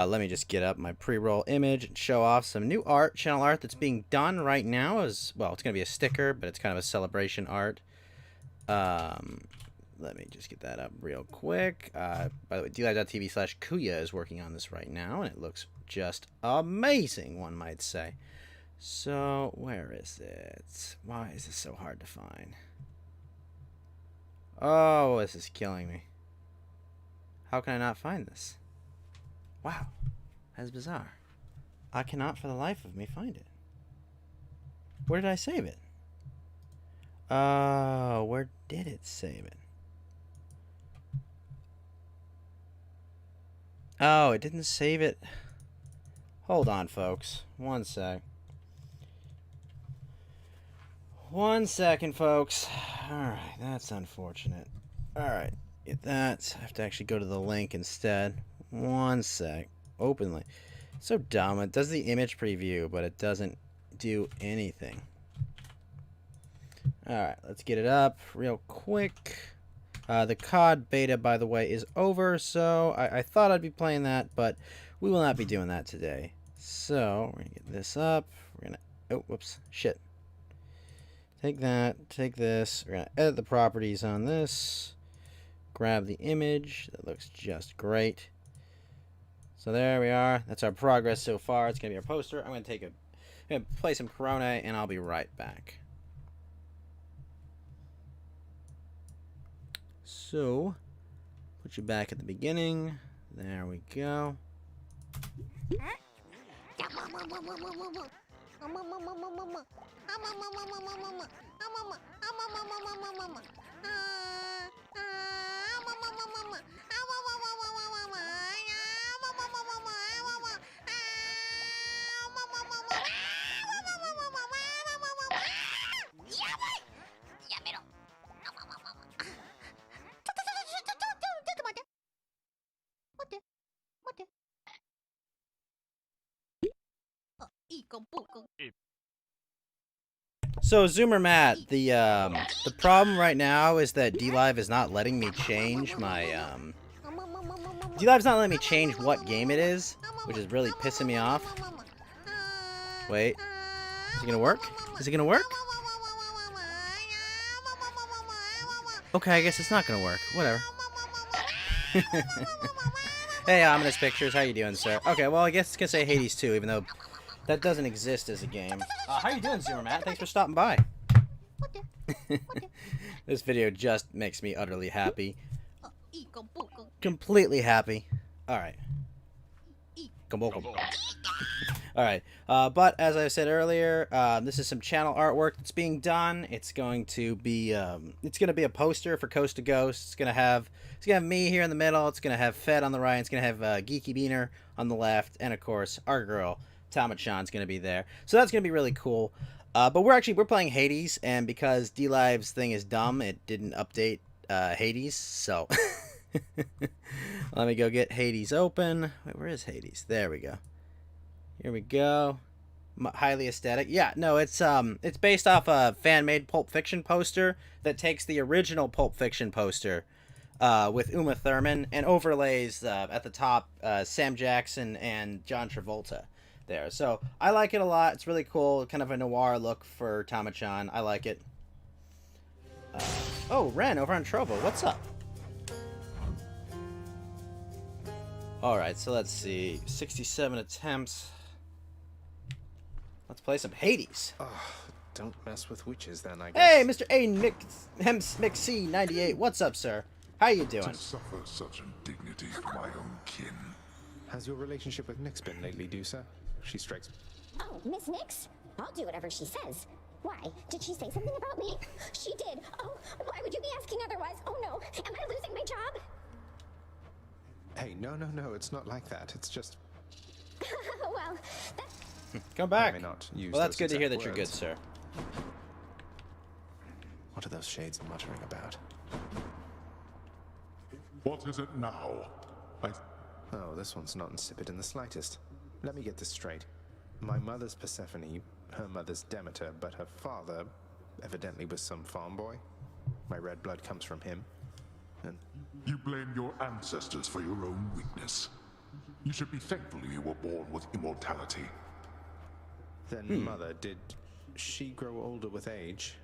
Let me just get up my pre-roll image and show off some new art, channel art that's being done right now. As well, it's going to be a sticker, but it's kind of a celebration art. Let me just get that up real quick. By the way, dlive.tv/Kuya is working on this right now, and it looks just amazing, one might say. So, where is it? Why is this so hard to find? Oh, this is killing me. How can I not find this? Wow, that's bizarre. I cannot for the life of me find it. Where did I save it? Oh, where did it save it? Oh, it didn't save it. Hold on, folks. One sec. 1 second, folks. Alright, that's unfortunate. Alright, get that. I have to actually go to the link instead. 1 sec. Open link. So dumb. It does the image preview, but it doesn't do anything. Alright, let's get it up real quick. The COD beta, by the way, is over, so I thought I'd be playing that, but we will not be doing that today. So, we're going to get this up. We're going to... Oh, whoops. Shit. Take that. Take this. We're going to edit the properties on this. Grab the image. That looks just great. So there we are. That's our progress so far. It's going to be our poster. I'm going to play some Corona, and I'll be right back. So, put you back at the beginning. There we go. So Zoomer Matt, the problem right now is that DLive is not letting me change my DLive's not letting me change what game it is, which is really pissing me off. Wait, is it gonna work? Is it gonna work? Okay, I guess it's not gonna work. Whatever. Hey, Ominous Pictures, how you doing, sir? Okay, well I guess it's gonna say Hades 2, even though that doesn't exist as a game. How you doing, Zoomer Matt? Thanks for stopping by. This video just makes me utterly happy. Completely happy. Alright. Alright. But as I said earlier, this is some channel artwork that's being done. It's going to be a poster for Coast to Ghost. It's gonna have me here in the middle. It's gonna have Fed on the right. It's gonna have Geeky Beaner on the left, and of course our girl Tama-chan's gonna be there. So that's gonna be really cool. But we're playing Hades, and because DLive's thing is dumb, it didn't update Hades. So let me go get Hades open. Wait, where is Hades? There we go. Here we go. Highly aesthetic. Yeah, no, it's based off a fan-made Pulp Fiction poster that takes the original Pulp Fiction poster with Uma Thurman and overlays at the top Sam Jackson and John Travolta there. So I like it a lot. It's really cool. Kind of a noir look for Tama-chan. I like it. Oh, Ren over on Trovo. What's up? Alright, so let's see. 67 attempts. Let's play some Hades. Oh, don't mess with witches then, I guess. Hey, Mr. A. McC98. What's up, sir? How you doing? To suffer such indignity from my own kin. Has your relationship with Nyx been lately, Dusa? She strikes... Oh, Miss Nyx? I'll do whatever she says. Why? Did she say something about me? She did. Oh, why would you be asking otherwise? Oh no, am I losing my job? Hey, no, it's not like that. It's just... Well, that's... Come back. I may not use Well, that's those good to hear that exact you're good, words. sir. What are those shades muttering about? What is it now? Oh, this one's not insipid in the slightest. Let me get this straight. My mother's Persephone, her mother's Demeter, but her father evidently was some farm boy. My red blood comes from him. And You blame your ancestors for your own weakness. You should be thankful you were born with immortality. Then, Mother, did she grow older with age?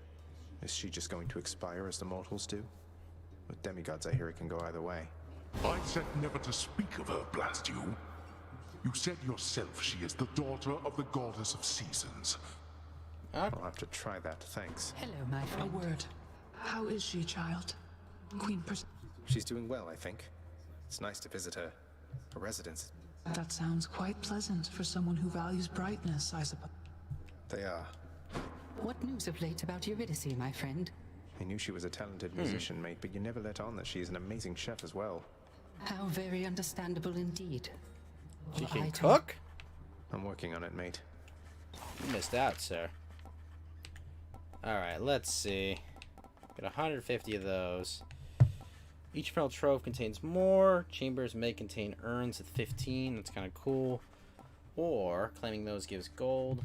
Is she just going to expire as the mortals do? With demigods, I hear it can go either way. I said never to speak of her, blast you. You said yourself she is the daughter of the goddess of seasons. I'll have to try that, thanks. Hello, my A friend. word. How is she, child? Queen She's doing well, I think. It's nice to visit her residence. That sounds quite pleasant for someone who values brightness, I suppose. They are. What news of late about Eurydice, my friend? I knew she was a talented musician, mate, but you never let on that she's an amazing chef as well. How very understandable indeed. She Well, can I cook? I'm working on it, mate. You missed out, sir. Alright, let's see. Got 150 of those. Each pearl trove contains more. Chambers may contain urns with 15. That's kind of cool. Or, claiming those gives gold.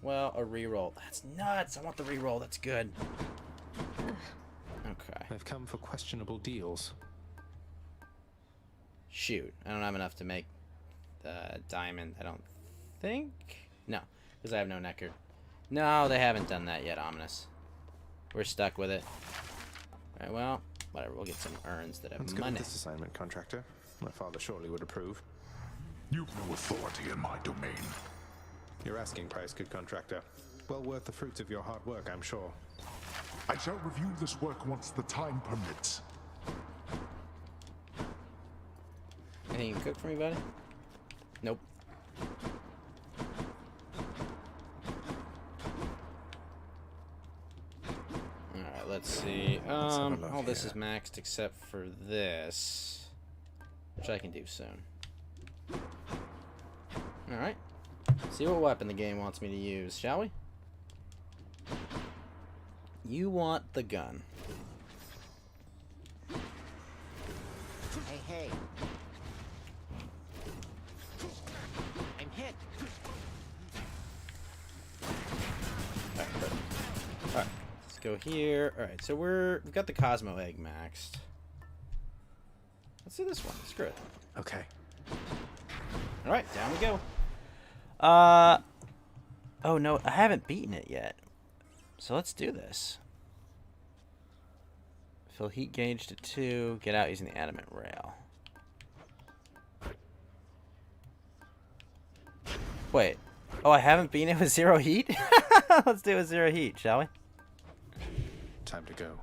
Well, a reroll. That's nuts. I want the reroll. That's good. Okay. I've come for questionable deals. Shoot. I don't have enough to make the diamond, I don't think. No, because I have no neckard. No, they haven't done that yet, Ominous. We're stuck with it. Alright, well, whatever. We'll get some urns that have Let's go money. with this assignment, contractor. My father surely would approve. You've no authority in my domain. Your asking price, good contractor. Well worth the fruits of your hard work, I'm sure. I shall review this work once the time permits. Anything you can cook for me, buddy? Nope. Alright, let's see. Let's have a look All this here. is maxed except for this, which I can do soon. Alright. See what weapon the game wants me to use, shall we? You want the gun. Hey, hey. I'm hit. Alright, let's go here. Alright, so we've got the Cosmo Egg maxed. Let's do this one. Screw it. Okay. Alright, down we go. Oh no, I haven't beaten it yet. So let's do this. Fill heat gauge to 2. Get out using the adamant rail. Wait. Oh, I haven't beaten it with 0 heat? Let's do it with 0 heat, shall we? Time to go.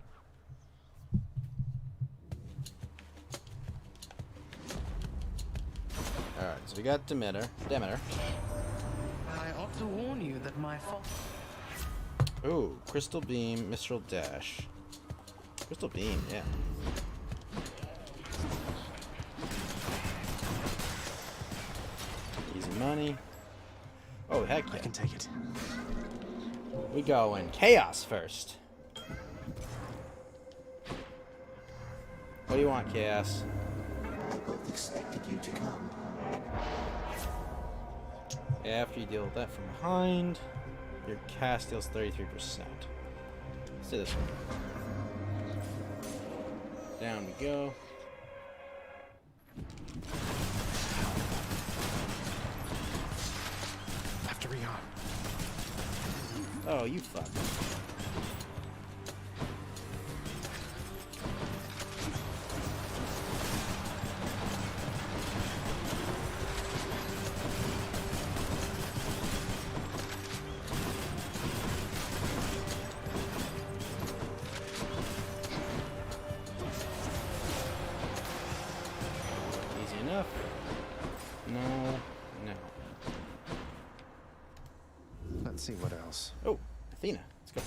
Alright, so we got Demeter. I ought to warn you that my fault. Ooh, Crystal Beam, Mistral Dash. Crystal Beam, yeah. Easy money. Oh, heck I yeah. can take it. We go in Chaos first. What do you want, Chaos? Both expected you to come. After you deal with that from behind, your cast deals 33%. Let's do this one. Down we go. Have to rearm. Oh, you fuck. Easy enough. No, no. Let's see what else. Oh, Athena. Let's go.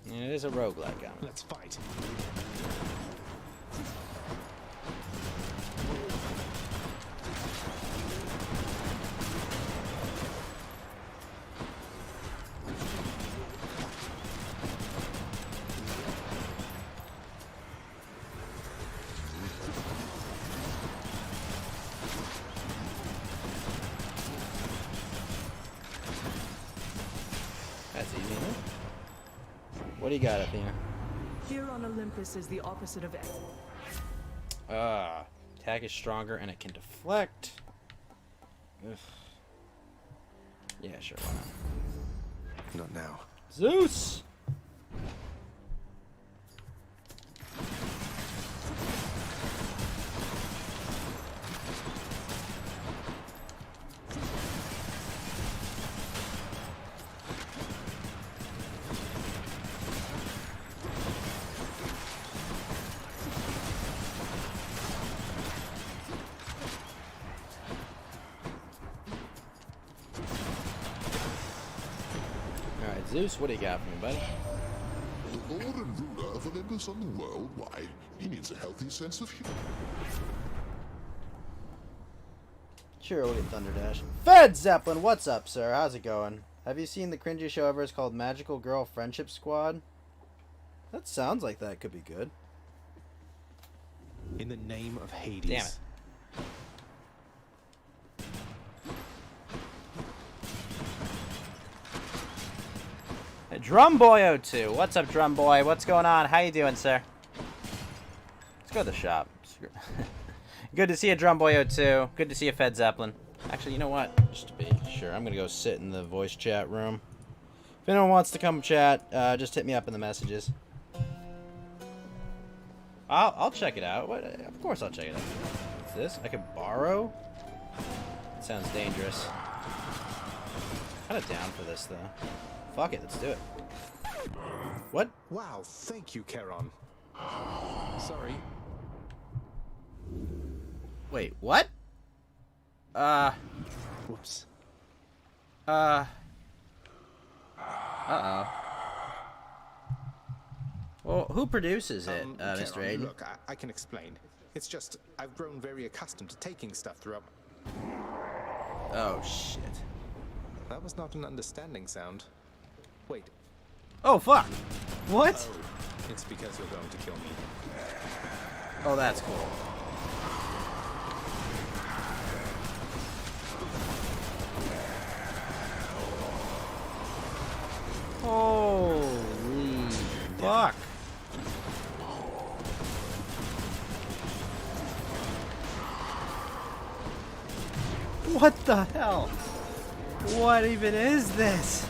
And it is a roguelike gun. Let's fight. That's easy enough. What do you got, Athena? Here on Olympus is the opposite of Attack is stronger and it can deflect. Ugh. Yeah, sure, why not? Not now. Zeus! Alright, Zeus, what do you got for me, buddy? The Lord and ruler of Olympus and the world, why, he needs a healthy sense of humor. Sure, we'll get Thunderdash. Fed Zeppelin, what's up, sir? How's it going? Have you seen the cringy show ever? It's called Magical Girl Friendship Squad. That sounds like that could be good. In the name of Hades. Damn it. Drum Boy 02. What's up, Drum Boy? What's going on? How you doing, sir? Let's go to the shop. Good to see you, Drum Boy 02. Good to see you, Fed Zeppelin. Actually, you know what? Just to be sure, I'm gonna go sit in the voice chat room. If anyone wants to come chat, just hit me up in the messages. I'll check it out. What? Of course I'll check it out. What's this? I can borrow? That sounds dangerous. Kind of down for this though. Fuck it, let's do it. What? Wow, thank you, Charon. Sorry. Wait, what? Whoops. Uh-oh. Well, who produces it, Mr. Charon, Aiden? look, I can explain. It's just, I've grown very accustomed to taking stuff throughout. Oh, shit. That was not an understanding sound. Wait. Oh, fuck. What? Oh, it's because you're going to kill me. Oh, that's cool. Holy fuck. What the hell? What even is this?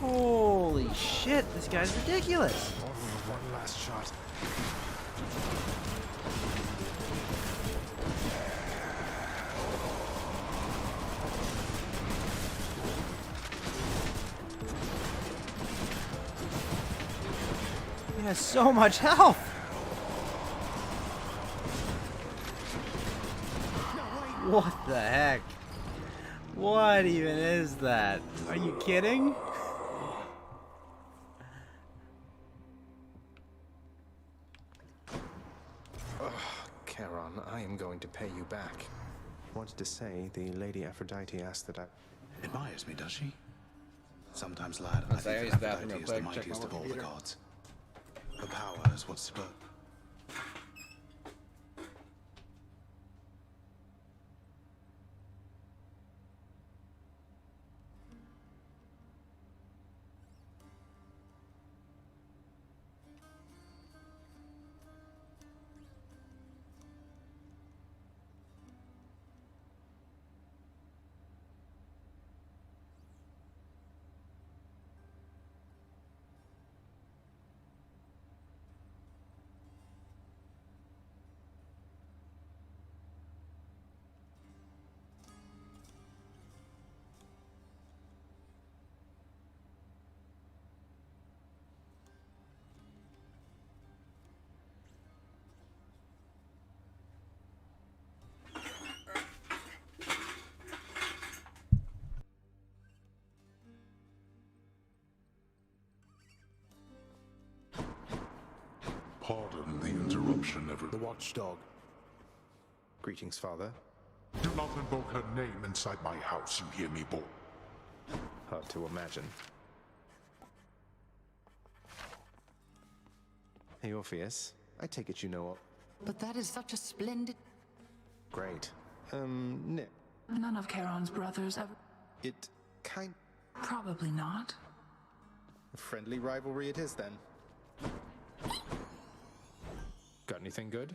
Holy shit, this guy's ridiculous. One last shot. He has so much health. What the heck? What even is that? Are you kidding? Charon, I am going to pay you back. Wanted to say, the Lady Aphrodite asked that I... Admires me, does she? Sometimes, lad, I I'll say, think use that the bathroom Aphrodite real is the quick, check mightiest my of all the computer. gods. Her power is what's spurred. Pardon the interruption, The watchdog. Greetings, Father. Do not invoke her name inside my house, you hear me, boy? Hard to imagine. Hey, Orpheus. I take it you know. But that is such a splendid... Great. Nick. None of Charon's brothers ever. It kind Probably not. of friendly rivalry it is then. Got anything good?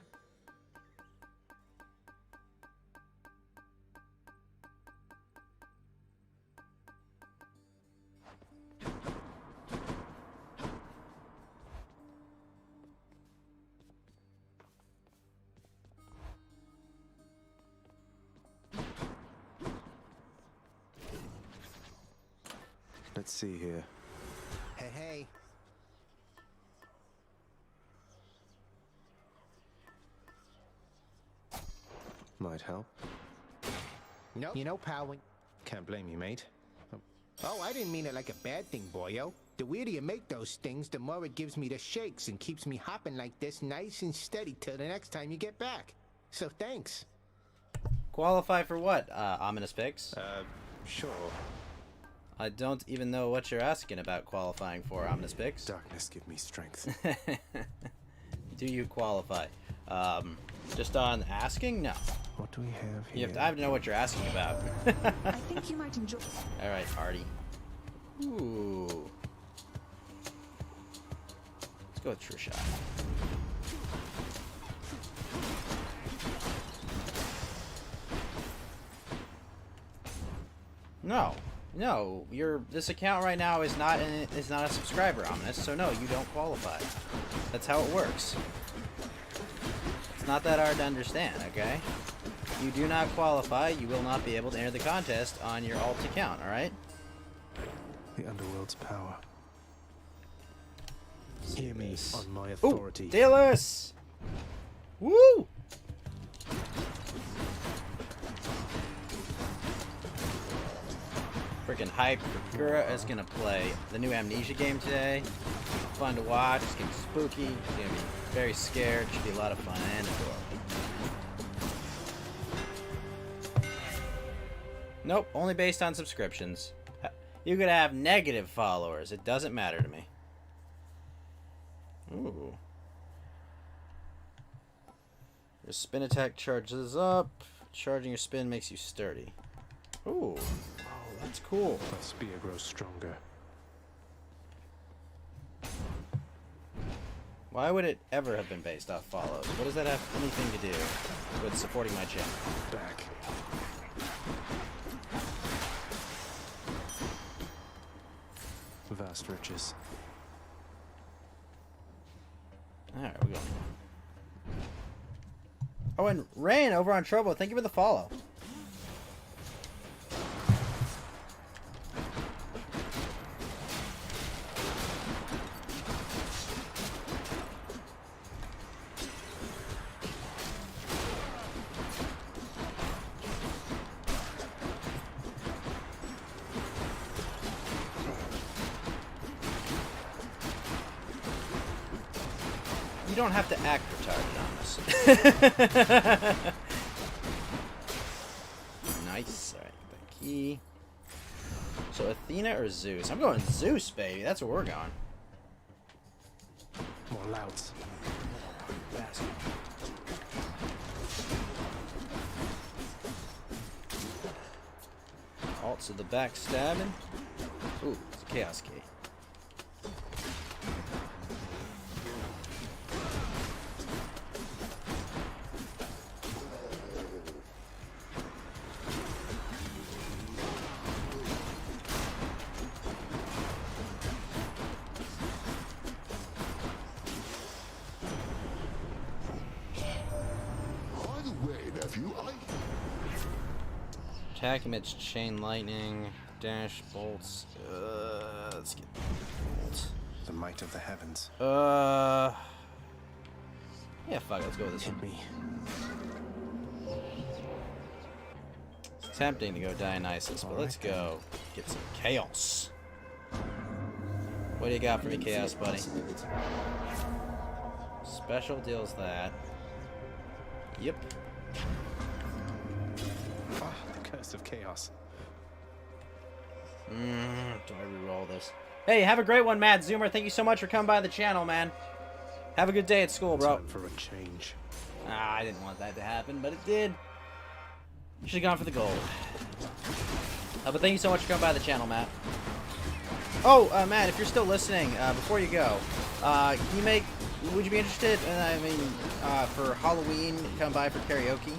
Let's see here. Hey, hey. Might help. No, you know, pal, when... Can't blame you, mate. Oh, I didn't mean it like a bad thing, boyo. The weirder you make those things, the more it gives me the shakes and keeps me hopping like this nice and steady till the next time you get back. So thanks. Qualify for what, Ominous Pigs? Sure. I don't even know what you're asking about qualifying for, Ominous Pigs. Darkness, give me strength. Do you qualify? Just on asking? No. What do we have You here? have to, I have to know what you're asking about. I think you might enjoy. Alright, Artie. Ooh. Let's go with True Shot. No. No, this account right now is not a subscriber, Ominous, so no, you don't qualify. That's how it works. It's not that hard to understand, okay? You do not qualify, you will not be able to enter the contest on your alt account, alright? The underworld's power. Hear me on my Ooh, authority. Dallas! Woo! Freaking hype. Gura is gonna play the new Amnesia game today. Fun to watch. It's gonna be spooky. It's gonna be very scared. Should be a lot of fun and adorable. Nope, only based on subscriptions. You could have negative followers. It doesn't matter to me. Ooh. Your spin attack charges up. Charging your spin makes you sturdy. Ooh. Oh, that's cool. My spear grows stronger. Why would it ever have been based off follows? What does that have anything to do with supporting my channel? Back. Vast riches. Alright, we're going. Oh, and Rain over on Trovo, thank you for the follow. You don't have to act retarded on this. Nice. Alright, the key. So Athena or Zeus? I'm going Zeus, baby. That's where we're going. More louds. Bastard. Alts to the backstabbing. Ooh, it's a chaos key. By the way, nephew, Attack amidst chain lightning, dash bolts. Let's get bolt. The might of the heavens. Yeah, fuck it, let's go with this Hit one. me. It's tempting to go Dionysus, but let's go get some chaos. What do you got for me, chaos, buddy? Special deals that. Yep. Ah, the curse of chaos. Do I re-roll this? Hey, have a great one, Matt Zoomer. Thank you so much for coming by the channel, man. Have a good day at school, bro. Time for a change. Ah, I didn't want that to happen, but it did. You should have gone for the gold. But thank you so much for coming by the channel, Matt. Oh, Matt, if you're still listening, before you go, would you be interested, for Halloween, come by for karaoke?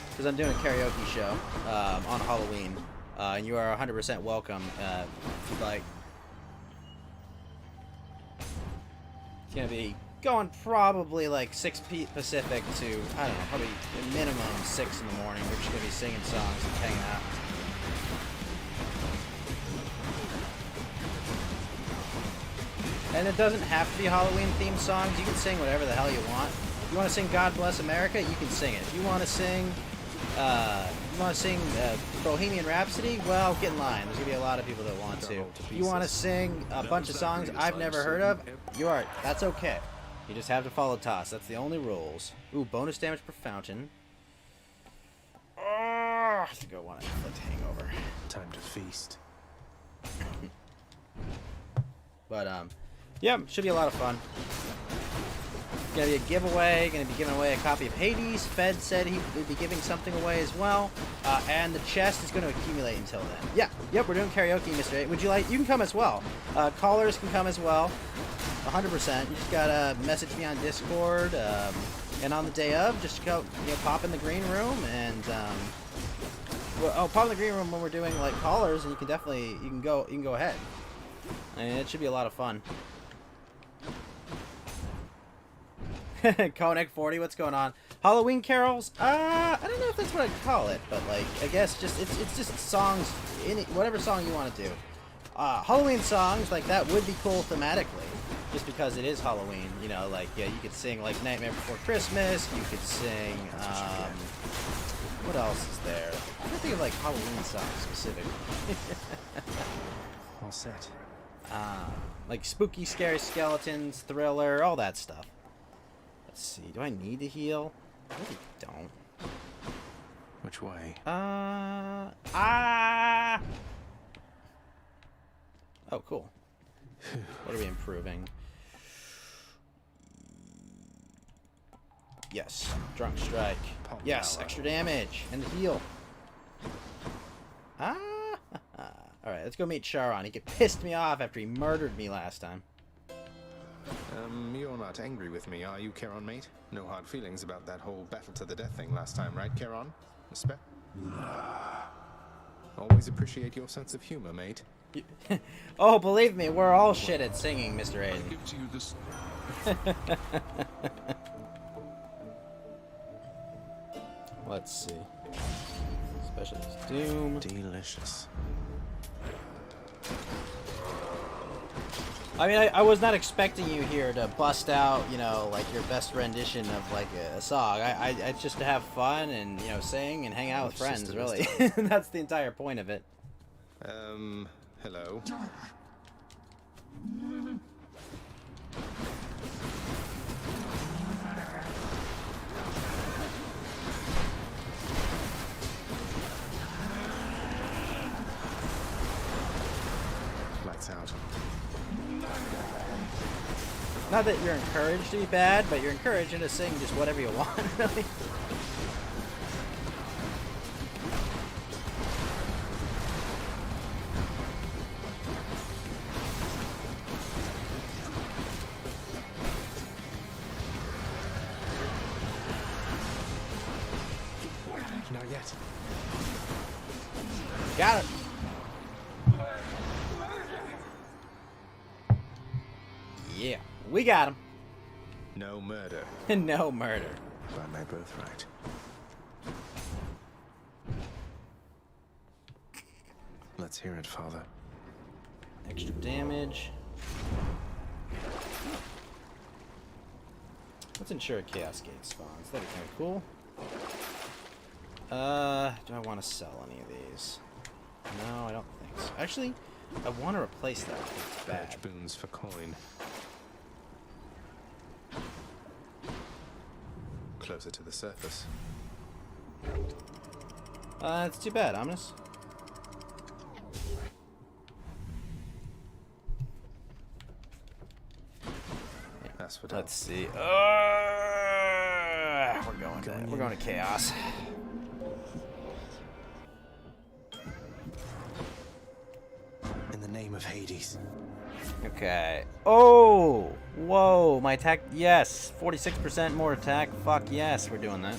Because I'm doing a karaoke show on Halloween, and you are 100% welcome if you'd like. It's going to be going probably like 6 Pacific to, I don't know, probably a minimum 6 in the morning. We're just going to be singing songs and hanging out. And it doesn't have to be Halloween-themed songs. You can sing whatever the hell you want. If you want to sing God Bless America, you can sing it. If you want to sing, Bohemian Rhapsody, well, get in line. There's going to be a lot of people that want to. If you want to sing a bunch of songs I've never heard of, that's okay. You just have to follow Toss. That's the only rules. Ooh, bonus damage per fountain. Oh, I think I want to inflict hangover. Time to feast. But, yeah, should be a lot of fun. Gonna be a giveaway. Gonna be giving away a copy of Hades. Fed said he would be giving something away as well. And the chest is going to accumulate until then. Yeah, yep, we're doing karaoke, Mr. A. Would you like? You can come as well. Callers can come as well. 100%. You just gotta message me on Discord. And on the day of, just go, pop in the green room and pop in the green room when we're doing like callers, and you can go ahead. I mean, it should be a lot of fun. Koenig 40, what's going on? Halloween carols? I don't know if that's what I'd call it, but like, I guess just it's just songs, whatever song you want to do. Halloween songs like that would be cool thematically, just because it is Halloween. You know, like you could sing like Nightmare Before Christmas. You could sing. What else is there? I don't think of like Halloween songs specifically. All set. Like spooky, scary skeletons, thriller, all that stuff. Let's see. Do I need to heal? I really don't. Which way? Oh, cool. What are we improving? Yes. Drunk Strike. Yes. Extra damage. And the heal. Alright, let's go meet Charon. He pissed me off after he murdered me last time. You're not angry with me, are you, Charon, mate? No hard feelings about that whole battle to the death thing last time, right, Charon? Respect? Always appreciate your sense of humor, mate. Oh, believe me, we're all shit at singing, Mr. Aiden. Give to you this. Let's see. Specialist Doom. Delicious. I mean, I was not expecting you here to bust out, like your best rendition of like a song. It's just to have fun and, sing and hang out with friends, really. That's the entire point of it. Hello. Lights out. Not that you're encouraged to be bad, but you're encouraged to sing just whatever you want, really. Not yet. Got it. Yeah, we got him. No murder. No murder. By my birthright. Let's hear it, Father. Extra damage. Let's ensure a Chaos Gate spawns. That'd be kind of cool. Do I want to sell any of these? No, I don't think so. Actually, I want to replace that. It's bad. Badge boons for coin. Closer to the surface. It's too bad, Omnis. asphodel. Let's see. We're going to chaos. In the name of Hades. Okay. Oh! Whoa! My attack. Yes! 46% more attack. Fuck yes, we're doing that.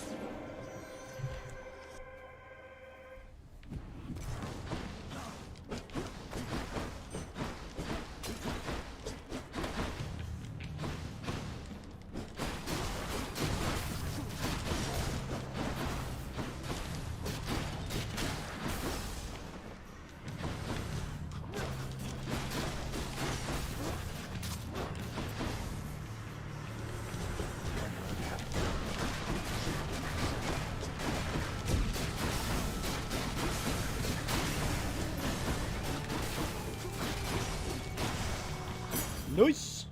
Nice!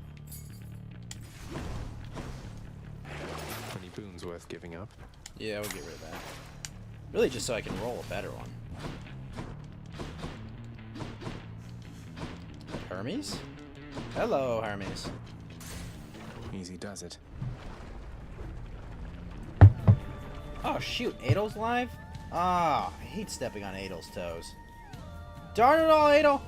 Any boons worth giving up? Yeah, we'll get rid of that. Really just so I can roll a better one. Hermes? Hello, Hermes. Easy does it. Oh shoot, Adel's live? Ah, I hate stepping on Adel's toes. Darn it all, Adel!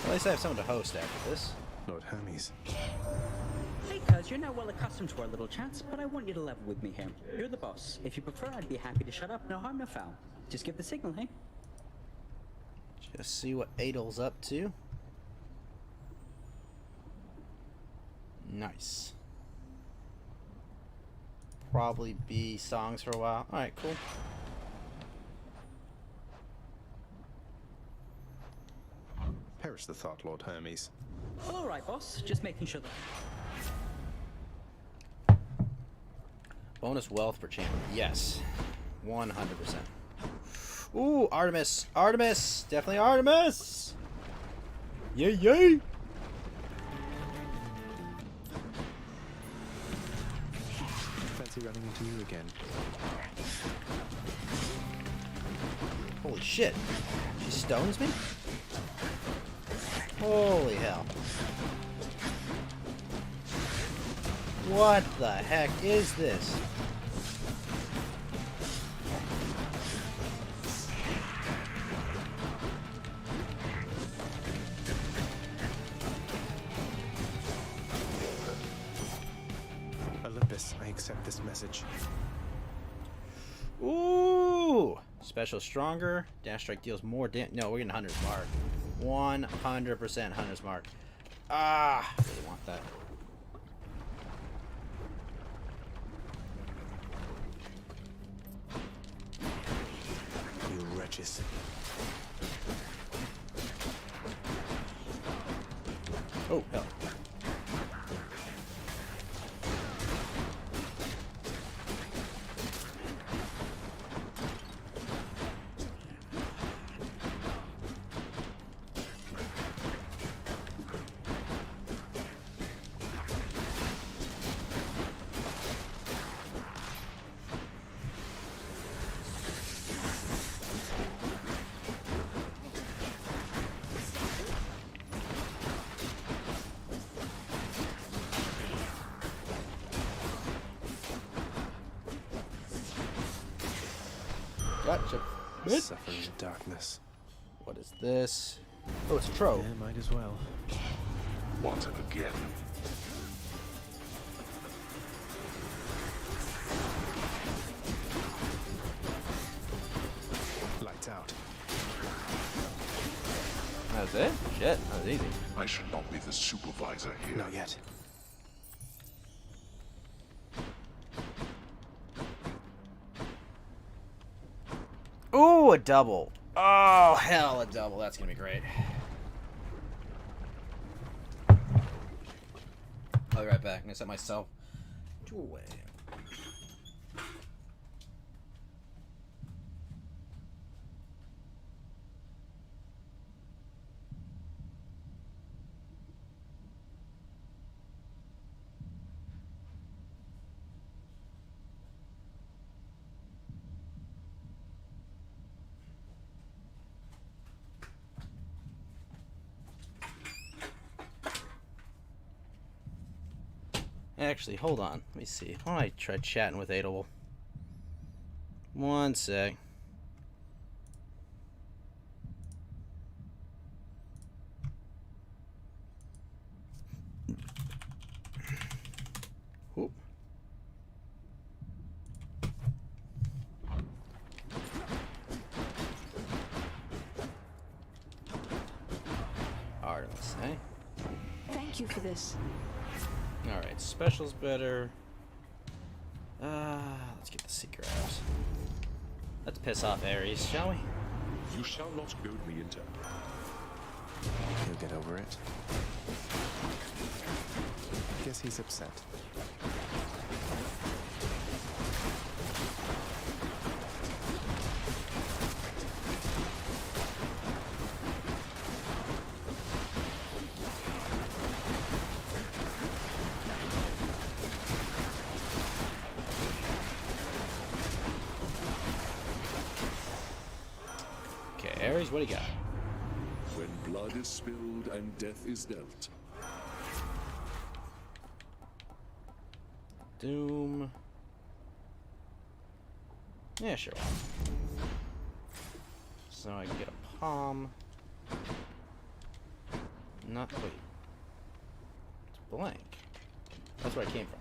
At least I have someone to host after this. Lord Hermes. Hey, cuz, you're now well accustomed to our little chats, but I want you to level with me here. You're the boss. If you prefer, I'd be happy to shut up. No harm, no foul. Just give the signal, hey? Just see what Adel's up to. Nice. Probably be songs for a while. Alright, cool. Perish the thought, Lord Hermes. All right, boss. Just making sure that... Bonus wealth per chamber. Yes. 100%. Ooh, Artemis. Artemis! Definitely Artemis! Yay, yay! Fancy running into you again. Holy shit. She stones me? Holy hell. What the heck is this? Olympus, I accept this message. Ooh! Special stronger. Dash strike deals more damage. No, we're getting Hunter's Mark. 100% Hunter's Mark. Ah! I really want that. You wretches. Oh, hell. Gotcha. Bitch. Suffering in darkness. What is this? Oh, it's a trove. Yeah, might as well. Want it again? Lights out. That's it? Shit, that was easy. I should not be the supervisor here. Not yet. Ooh, a double. Oh, hell, a double. That's gonna be great. I'll be right back. I'm gonna set myself to away. Actually, hold on. Let me see. Why don't I try chatting with Adel? One sec. Whoop. Artemis, eh? Thank you for this. Alright, special's better. Let's get the secret house. Let's piss off Ares, shall we? You shall not goad me into. He'll get over it. Guess he's upset. Okay, Ares, what do you got? When blood is spilled and death is dealt. Doom. Yeah, sure. So I can get a palm. Not wait. It's blank. That's where I came from.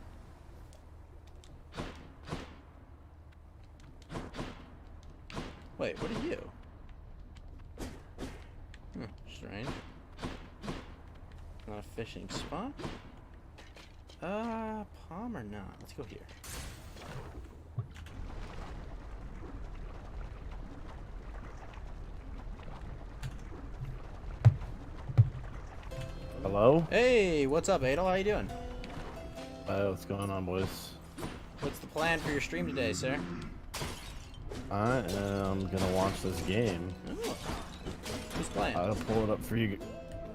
Wait, what are you? Strange. Not a fishing spot? Palm or not? Let's go here. Hello? Hey, what's up, Adel? How you doing? What's going on, boys? What's the plan for your stream today, sir? I am gonna watch this game. Oh. Who's playing? I'll pull it up for you.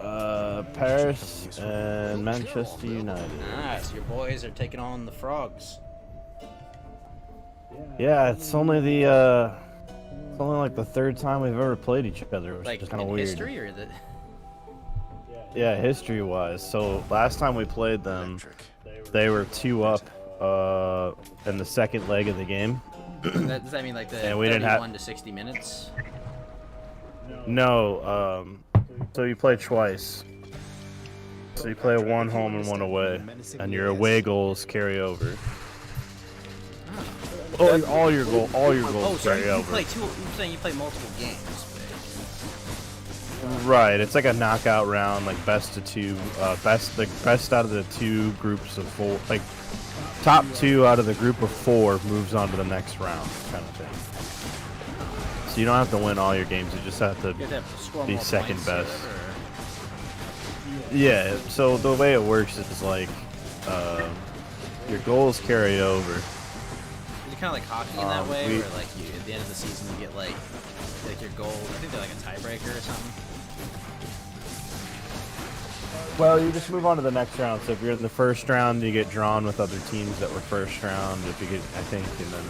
Paris and Manchester United. Nice. Your boys are taking on the Frogs. Yeah, it's only the it's only like the third time we've ever played each other, which Like is kind of in weird. history, or the? Yeah, history-wise. So last time we played them, they were 2 up in the second leg of the game. Does that mean like the And we didn't have- 31 to 60 minutes? No, so you play twice. So you play 1 home and 1 away, and your away goals carry over. Oh, all your goals Oh, so carry you over. play two. You're saying you play multiple games. Right, it's like a knockout round, like best of 2, best out of the 2 groups of 4, like top 2 out of the group of 4 moves on to the next round, kind of thing. So you don't have to win all your games; you just have to You have to score be more second points or best. whatever. Yeah. So the way it works is like your goals carry over. Is it kind of like hockey in that way, where like you at the end of the season you get like your goal? I think they're like a tiebreaker or something. Well, you just move on to the next round. So if you're in the first round, you get drawn with other teams that were first round. If you get, I think, and then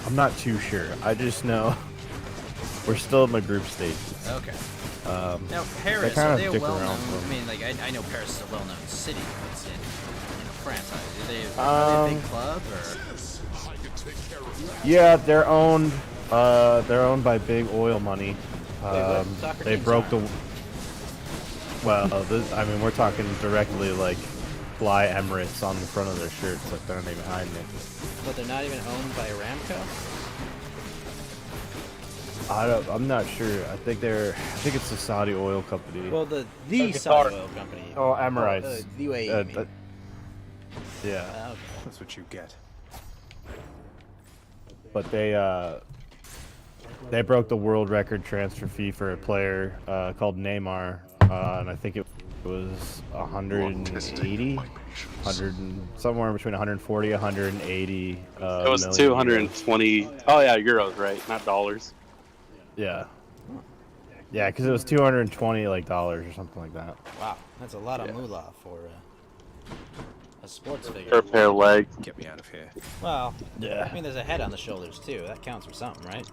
I'm not too sure. I just know we're still in the group stages. Okay. Now Paris, kind are of they a dick well-known? around for I mean, like I know Paris is a well-known city. But it's in France. Are they a big club or? Yeah, they're owned by big oil money. what soccer They teams broke are? the. Well, I mean, we're talking directly like Fly Emirates on the front of their shirts, like they're not even hiding it. But they're not even owned by Aramco. I'm not sure. I think it's the Saudi oil company. Well, the Qatar. Saudi oil company. Oh, Emirates. The UAE. you mean. Yeah. Okay. That's what you get. But they broke the world record transfer fee for a player called Neymar, and I think it was 180, somewhere between 140, 180. It was 220. Oh yeah, euros, right? Not dollars. Yeah. Yeah, because it was 220 like dollars or something like that. Wow, that's a lot of moolah for a sports figure. Per pair of legs. Get me out of here. Well, Yeah. I mean, there's a head on the shoulders too. That counts for something, right?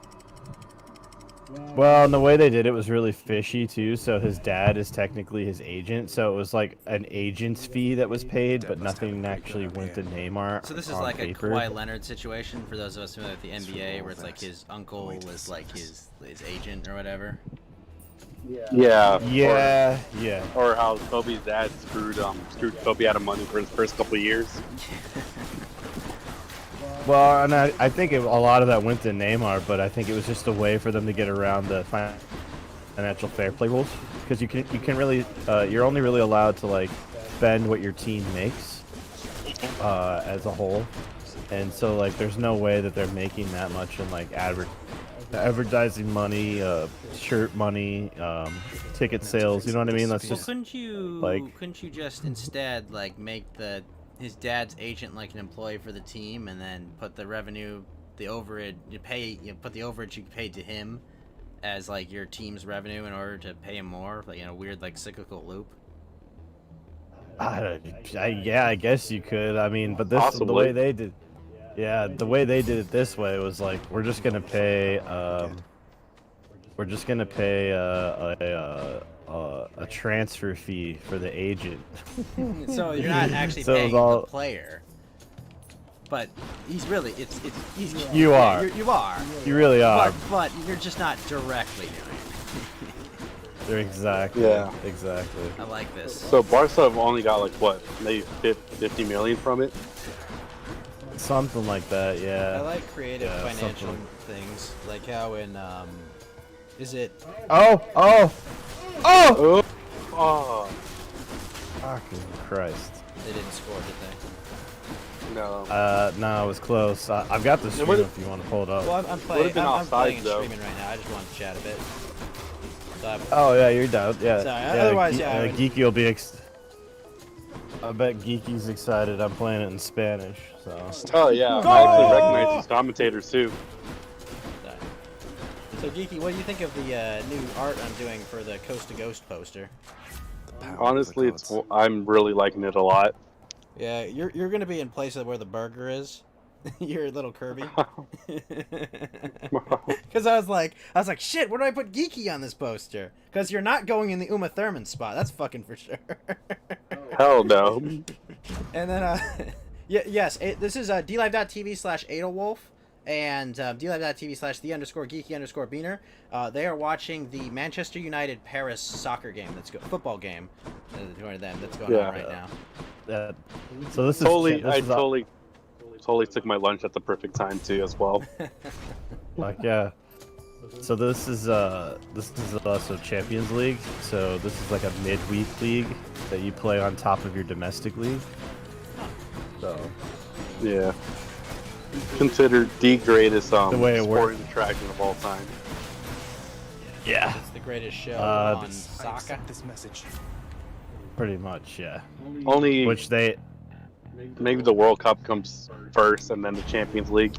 Well, and the way they did it was really fishy too. So his dad is technically his agent, so it was like an agent's fee that was paid, but nothing actually went to Neymar. So this is on like paper. a Kawhi Leonard situation for those of us familiar with the NBA, where it's like his uncle is like his agent or whatever. Yeah. Yeah. Or how Kobe's dad screwed Kobe out of money for his first couple of years. Well, and I think a lot of that went to Neymar, but I think it was just a way for them to get around the financial fair play rules, because you can really you're only really allowed to like spend what your team makes as a whole, and so like there's no way that they're making that much in like advertising money, shirt money, ticket sales. You know what I mean? That's just couldn't you just instead like make his dad's agent like an employee for the team, and then put the revenue, the overage put the overage you paid to him as like your team's revenue in order to pay him more, like in a weird like cyclical loop? Yeah, I guess you could. I mean, but this Possibly. the way they did. Yeah, the way they did it this way was like we're just gonna pay a transfer fee for the agent. So you're not actually So it was paying all- the player, but he's really he's You yeah, are. you are, You really are. but you're just not directly doing Exactly. Yeah. Exactly. it. I like this. So Barca have only got like what, maybe 50 million from it. Something like that. Yeah. I like creative Yeah, financial something. things, like how in is it? Oh! Oh, Fucking Christ. They didn't score, did they? no. No, it was close. I've got the stream would've- if you want to pull it up. Well, I'm playing. Would've been I'm playing offsides, and though. streaming right now. I just want to chat a bit. So Oh yeah, you're down. Yeah. Sorry, yeah otherwise, yeah, I would- Geeky will be. I bet Geeky's excited. I'm playing it in Spanish, so. Oh yeah, I actually recognize these commentators too. So Geeky, what do you think of the new art I'm doing for the Coast to Ghost poster? Honestly, I'm really liking it a lot. Yeah, you're gonna be in place of where the burger is. You're little Kirby. Because I was like, shit, where do I put Geeky on this poster? Because you're not going in the Uma Thurman spot. That's fucking for sure. Hell no. And then, yes, this is DLive.tv/Edelwolf and DLive.tv/the_geeky_beaner. They are watching the Manchester United Paris soccer game. Football game. That's going on right now. So this is I totally took my lunch at the perfect time too, as well. Like yeah. So this is also Champions League. So this is like a midweek league that you play on top of your domestic league. So Yeah. Considered the greatest The way it sporting attraction of all time. yeah, It's the greatest show on I soccer. accept this message. pretty much yeah. Only Which they maybe the World Cup comes first, and then the Champions League.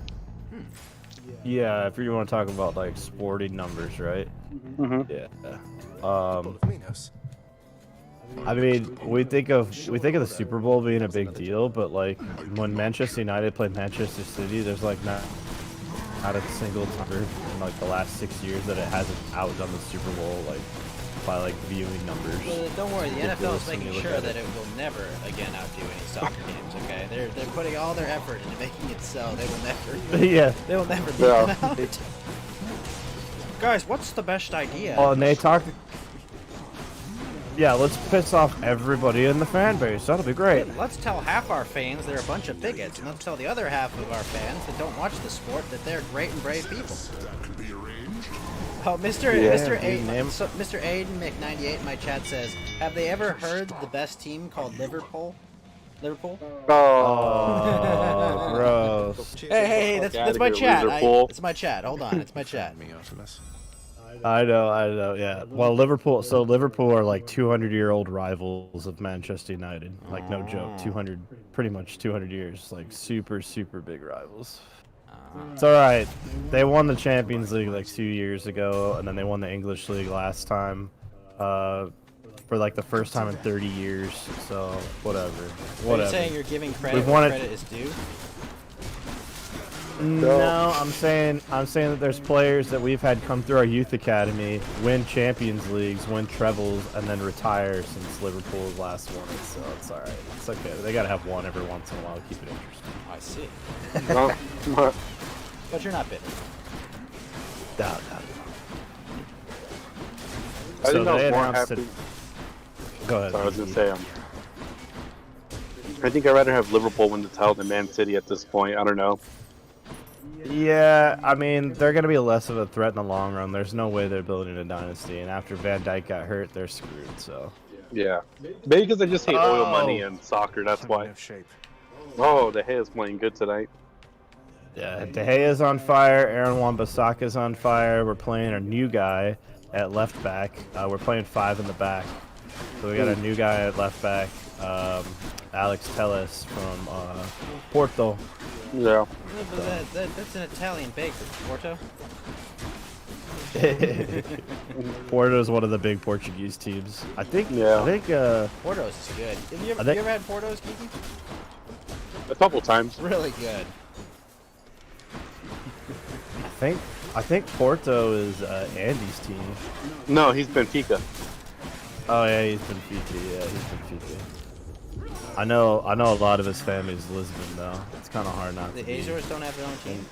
yeah. If you want to talk about like sporting numbers, right? Mm-hmm. Yeah. I mean, we think of the Super Bowl being a big deal, but like when Manchester United played Manchester City, there's like not a single time in like the last 6 years that it hasn't outdone the Super Bowl like by like viewing numbers. Well, don't worry, the NFL Ridiculous is when making you look sure at that it. it will never again outdo any soccer games. Okay, they're putting all their effort into making it so they will never. Yeah. They will never beat Yeah. them out. Guys, what's the best idea? Oh, and they talked. Yeah, let's piss off everybody in the fan base. That'll be great. Let's tell half our fans they're a bunch of bigots, and let's tell the other half of our fans that don't watch the sport that they're great and brave people. Oh, Mr. Aiden Mc98 in my chat says, have they ever heard the best team called Liverpool? Liverpool? Oh, gross. Hey, that's my chat. It's my chat. Hold on, it's my chat. I know, yeah. Well, Liverpool are like 200-year-old rivals of Manchester United. Like, no joke. 200, pretty much 200 years. Like, super, super big rivals. It's alright. They won the Champions League like 2 years ago, and then they won the English League last time. For like the first time in 30 years. So, whatever. Are you saying you're giving credit We've where won it. credit is due? No, I'm saying that there's players that we've had come through our youth academy, win Champions Leagues, win trebles, and then retire since Liverpool's last one. So it's all right. It's okay. They gotta have one every once in a while to keep it interesting. I see. No, But you're not bitter. No. I think I was more announced happy. Go ahead. Sorry, I was gonna say. I think I'd rather have Liverpool win the title than Man City at this point. I don't know. Yeah, I mean, they're going to be less of a threat in the long run. There's no way they're building a dynasty, and after Van Dijk got hurt, they're screwed, so. Yeah. Maybe because I just hate oil money and soccer, that's why. Oh, De Gea is playing good tonight. Yeah, De Gea's on fire. Aaron Wan-Bissaka's on fire. We're playing a new guy at left back. We're playing 5 in the back. So we got a new guy at left back, Alex Telles from Porto. Yeah. That's an Italian baker, Porto. Porto is one of the big Portuguese teams. I think. Porto's is good. Have you ever had Porto's, Kiki? A couple times. Really good. I think Porto is Andy's team. No, he's Benfica. Oh yeah, he's Benfica. Yeah, he's Benfica. I know a lot of his family's Lisbon though. It's kind of hard not to. The Azores don't have their own team.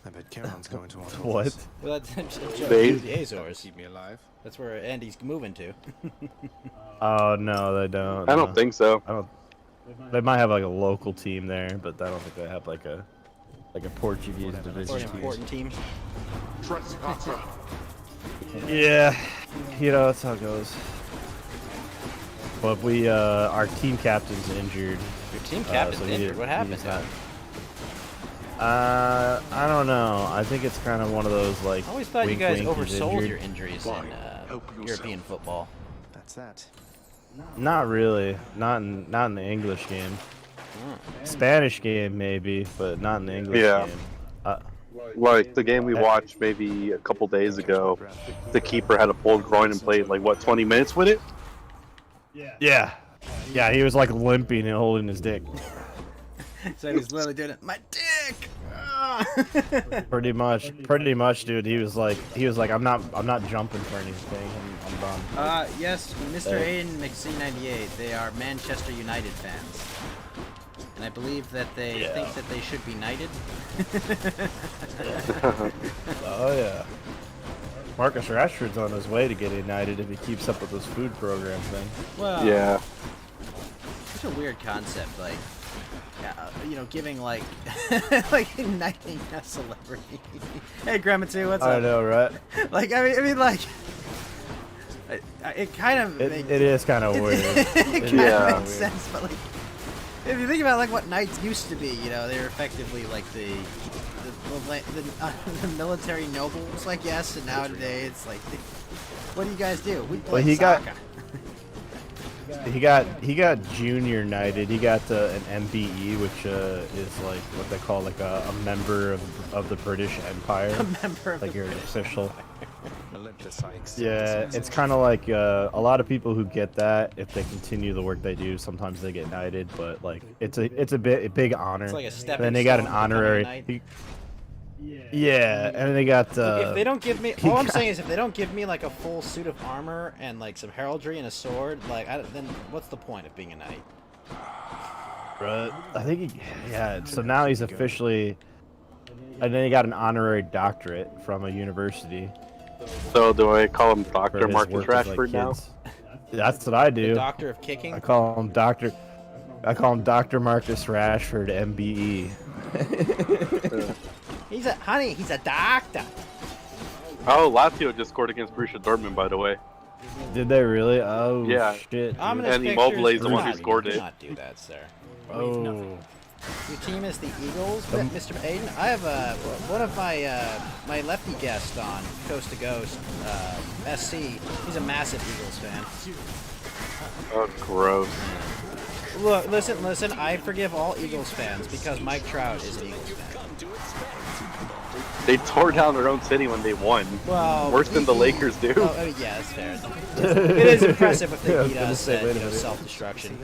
I bet Cameron's going to want to. What? Well, that's the Azores. Keep me alive. That's where Andy's moving to. Oh no, they don't. I don't think so. I don't. They might have like a local team there, but I don't think they have like a Portuguese division. Or an important team. Yeah, that's how it goes. But our team captain's injured. Your team captain's injured? What happened? I don't know. I think it's kind of one of those like. I always thought wink, you guys wink, oversold your injuries in European football. That's that. Not really. Not in the English game. Spanish game maybe, but not in the English game. Like the game we watched maybe a couple days ago, the keeper had a pulled groin and played like 20 minutes with it. Yeah, he was like limping and holding his dick. So he's literally doing it. My dick. Pretty much, dude. He was like, I'm not jumping for anything. I'm done. Yes, Mr. Aiden McC98. They are Manchester United fans. And I believe that they think that they should be knighted. Oh yeah. Marcus Rashford's on his way to getting knighted if he keeps up with this food program thing. Well, yeah. Such a weird concept, like, giving like knighting a celebrity. Hey, Grandma 2, what's up? I know, right? Like, I mean, like, it kind of it is kind of weird. It kind of makes sense, but like. If you think about like what knights used to be, they're effectively like the military nobles, I guess, and nowadays it's like, what do you guys do? We play soccer. He got junior knighted. He got an MBE, which is like what they call like a member of the British Empire. A member of like your official. Yeah, it's kind of like a lot of people who get that, if they continue the work they do, sometimes they get knighted. But like it's a big honor. It's like a stepping and then they got an stone honorary. Yeah, and then they got. If they don't give me, all I'm saying is if they don't give me like a full suit of armor and like some heraldry and a sword, like then what's the point of being a knight? Right. I think so now he's officially, and then he got an honorary doctorate from a university. So do I call him Dr. Marcus Rashford now? That's what I do. The doctor of kicking? I call him Dr. Marcus Rashford, MBE. He's a doctor. Oh, Lazio just scored against Borussia Dortmund, by the way. Did they really? Oh, yeah. Shit. And Immobile is the one who scored it. Do not do that, sir. Oh. Your team is the Eagles, Mr. Aiden. I have one of my my lefty guests on Coast to Ghost, SC. He's a massive Eagles fan. Oh, gross. Look, listen. I forgive all Eagles fans because Mike Trout is an Eagles fan. They tore down their own city when they won. Well, worse than the Lakers do. Oh, yeah, that's fair. It is impressive if they beat us at self-destruction.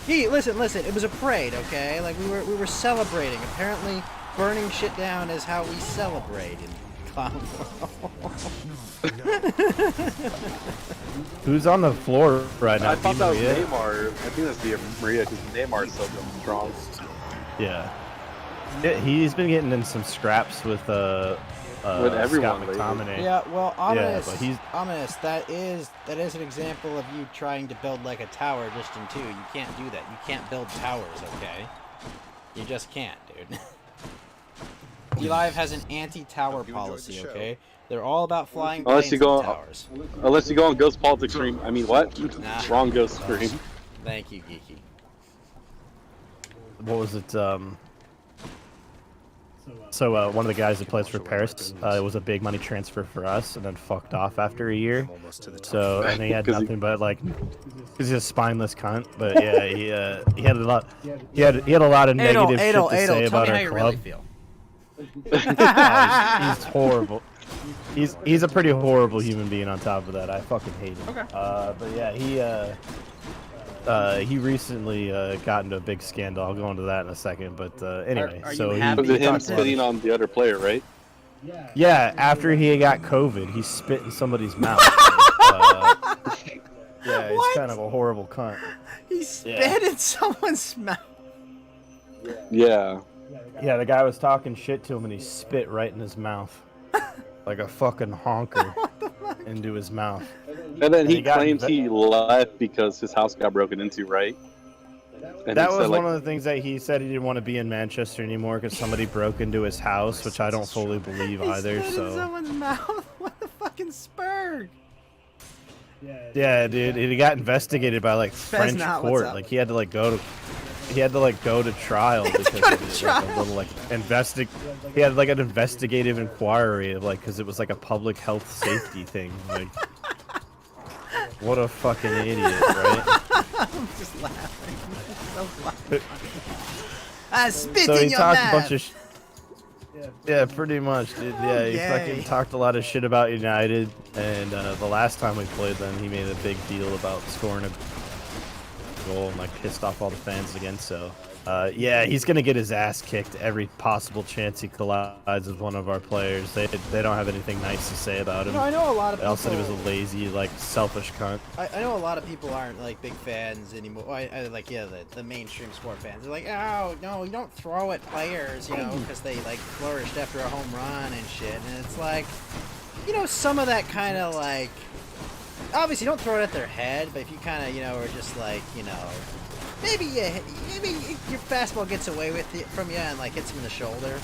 Listen. It was a parade, okay? Like we were celebrating. Apparently, burning shit down is how we celebrate in Clown World. Who's on the floor right now? I thought that was Maria? Neymar. I think that's the Maria because Neymar's so strong. Yeah. He's been getting in some scraps with everyone Scott lately. McTominay. Yeah, well, Ominous, but he's Ominous, that is an example of you trying to build like a tower just in two. You can't do that. You can't build towers, okay? You just can't, dude. Elive has an anti-tower policy, okay? They're all about flying planes and towers. Unless you go on Ghost Politics stream. I mean, what? Nah. Wrong Ghost stream. Thank you, Geeky. what was it? So one of the guys that plays for Paris was a big money transfer for us, and then fucked off after a year. So and he had nothing but like, he's a spineless cunt. But yeah, he had a lot. He had a lot of negative shit to say about our club. He's horrible. He's a pretty horrible human being. On top of that, I fucking hate him. Okay. But yeah, he recently got into a big scandal. I'll go into that in a second. But anyway, so was it him spitting on the other player, right? Yeah, after he got COVID, he spit in somebody's mouth. Yeah, he's kind of a horrible cunt. He spit in someone's mouth. Yeah. Yeah, the guy was talking shit to him, and he spit right in his mouth, like a fucking honker, into his mouth. And then he got claims he left because his house got broken into, right? And that he was said, one of the things that he said he didn't want to be in Manchester anymore because somebody broke into his house, which I don't fully believe either. Spit in So someone's mouth. What the fucking spurg? yeah, dude, he got investigated by like French not, court. what's up? Like he had to go to trial because of like a little like He had like an investigative inquiry of like because it was like a public health safety thing. Like, what a fucking idiot, right? I'm just laughing. So funny. I spit So in he your talked mouth. a bunch of. Yeah, pretty much, dude. Yeah, he fucking talked a lot of shit about United, and the last time we played them, he made a big deal about scoring a goal and like pissed off all the fans again. So, yeah, he's gonna get his ass kicked every possible chance he collides with one of our players. They don't have anything nice to say about him. You know, I know a lot of They all said he was people- a lazy, like selfish cunt. I know a lot of people aren't like big fans anymore. The mainstream sport fans. They're like, oh no, you don't throw at players, you know, because they like flourished after a home run and shit. And it's like, you know, some of that kind of like, obviously don't throw it at their head, but if you kind of, you know, are just like, you know, maybe your fastball gets away with it from you and like hits him in the shoulder.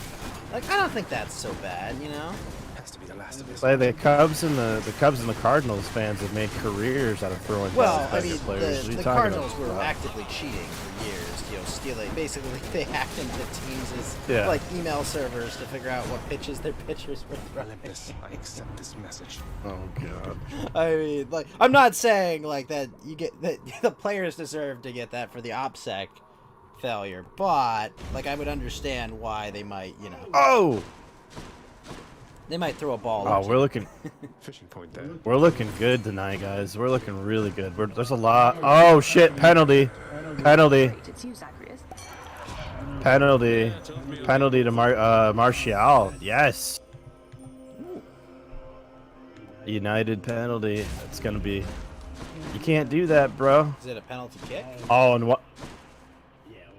Like I don't think that's so bad, you know. Has to be the last of his. Like the Cubs and the Cardinals fans have made careers out of throwing Well, balls I at mean, their players. What are you the talking Cardinals about? were actively cheating for years, you know, stealing. Basically, they hacked into the teams' Yeah. like email servers to figure out what pitches their pitchers were throwing. Olympus, I accept this message. Oh god. I mean, like, I'm not saying like that you get that the players deserve to get that for the OPSEC failure, but like I would understand why they might, you know. Oh. They might throw a ball. Oh, we're looking. Fishing point there. We're looking good tonight, guys. We're looking really good. There's a lot. Oh shit! Penalty. Penalty. Penalty. Penalty to Martial. Yes. United penalty. It's gonna be. You can't do that, bro. Is it a penalty kick? Oh, and what?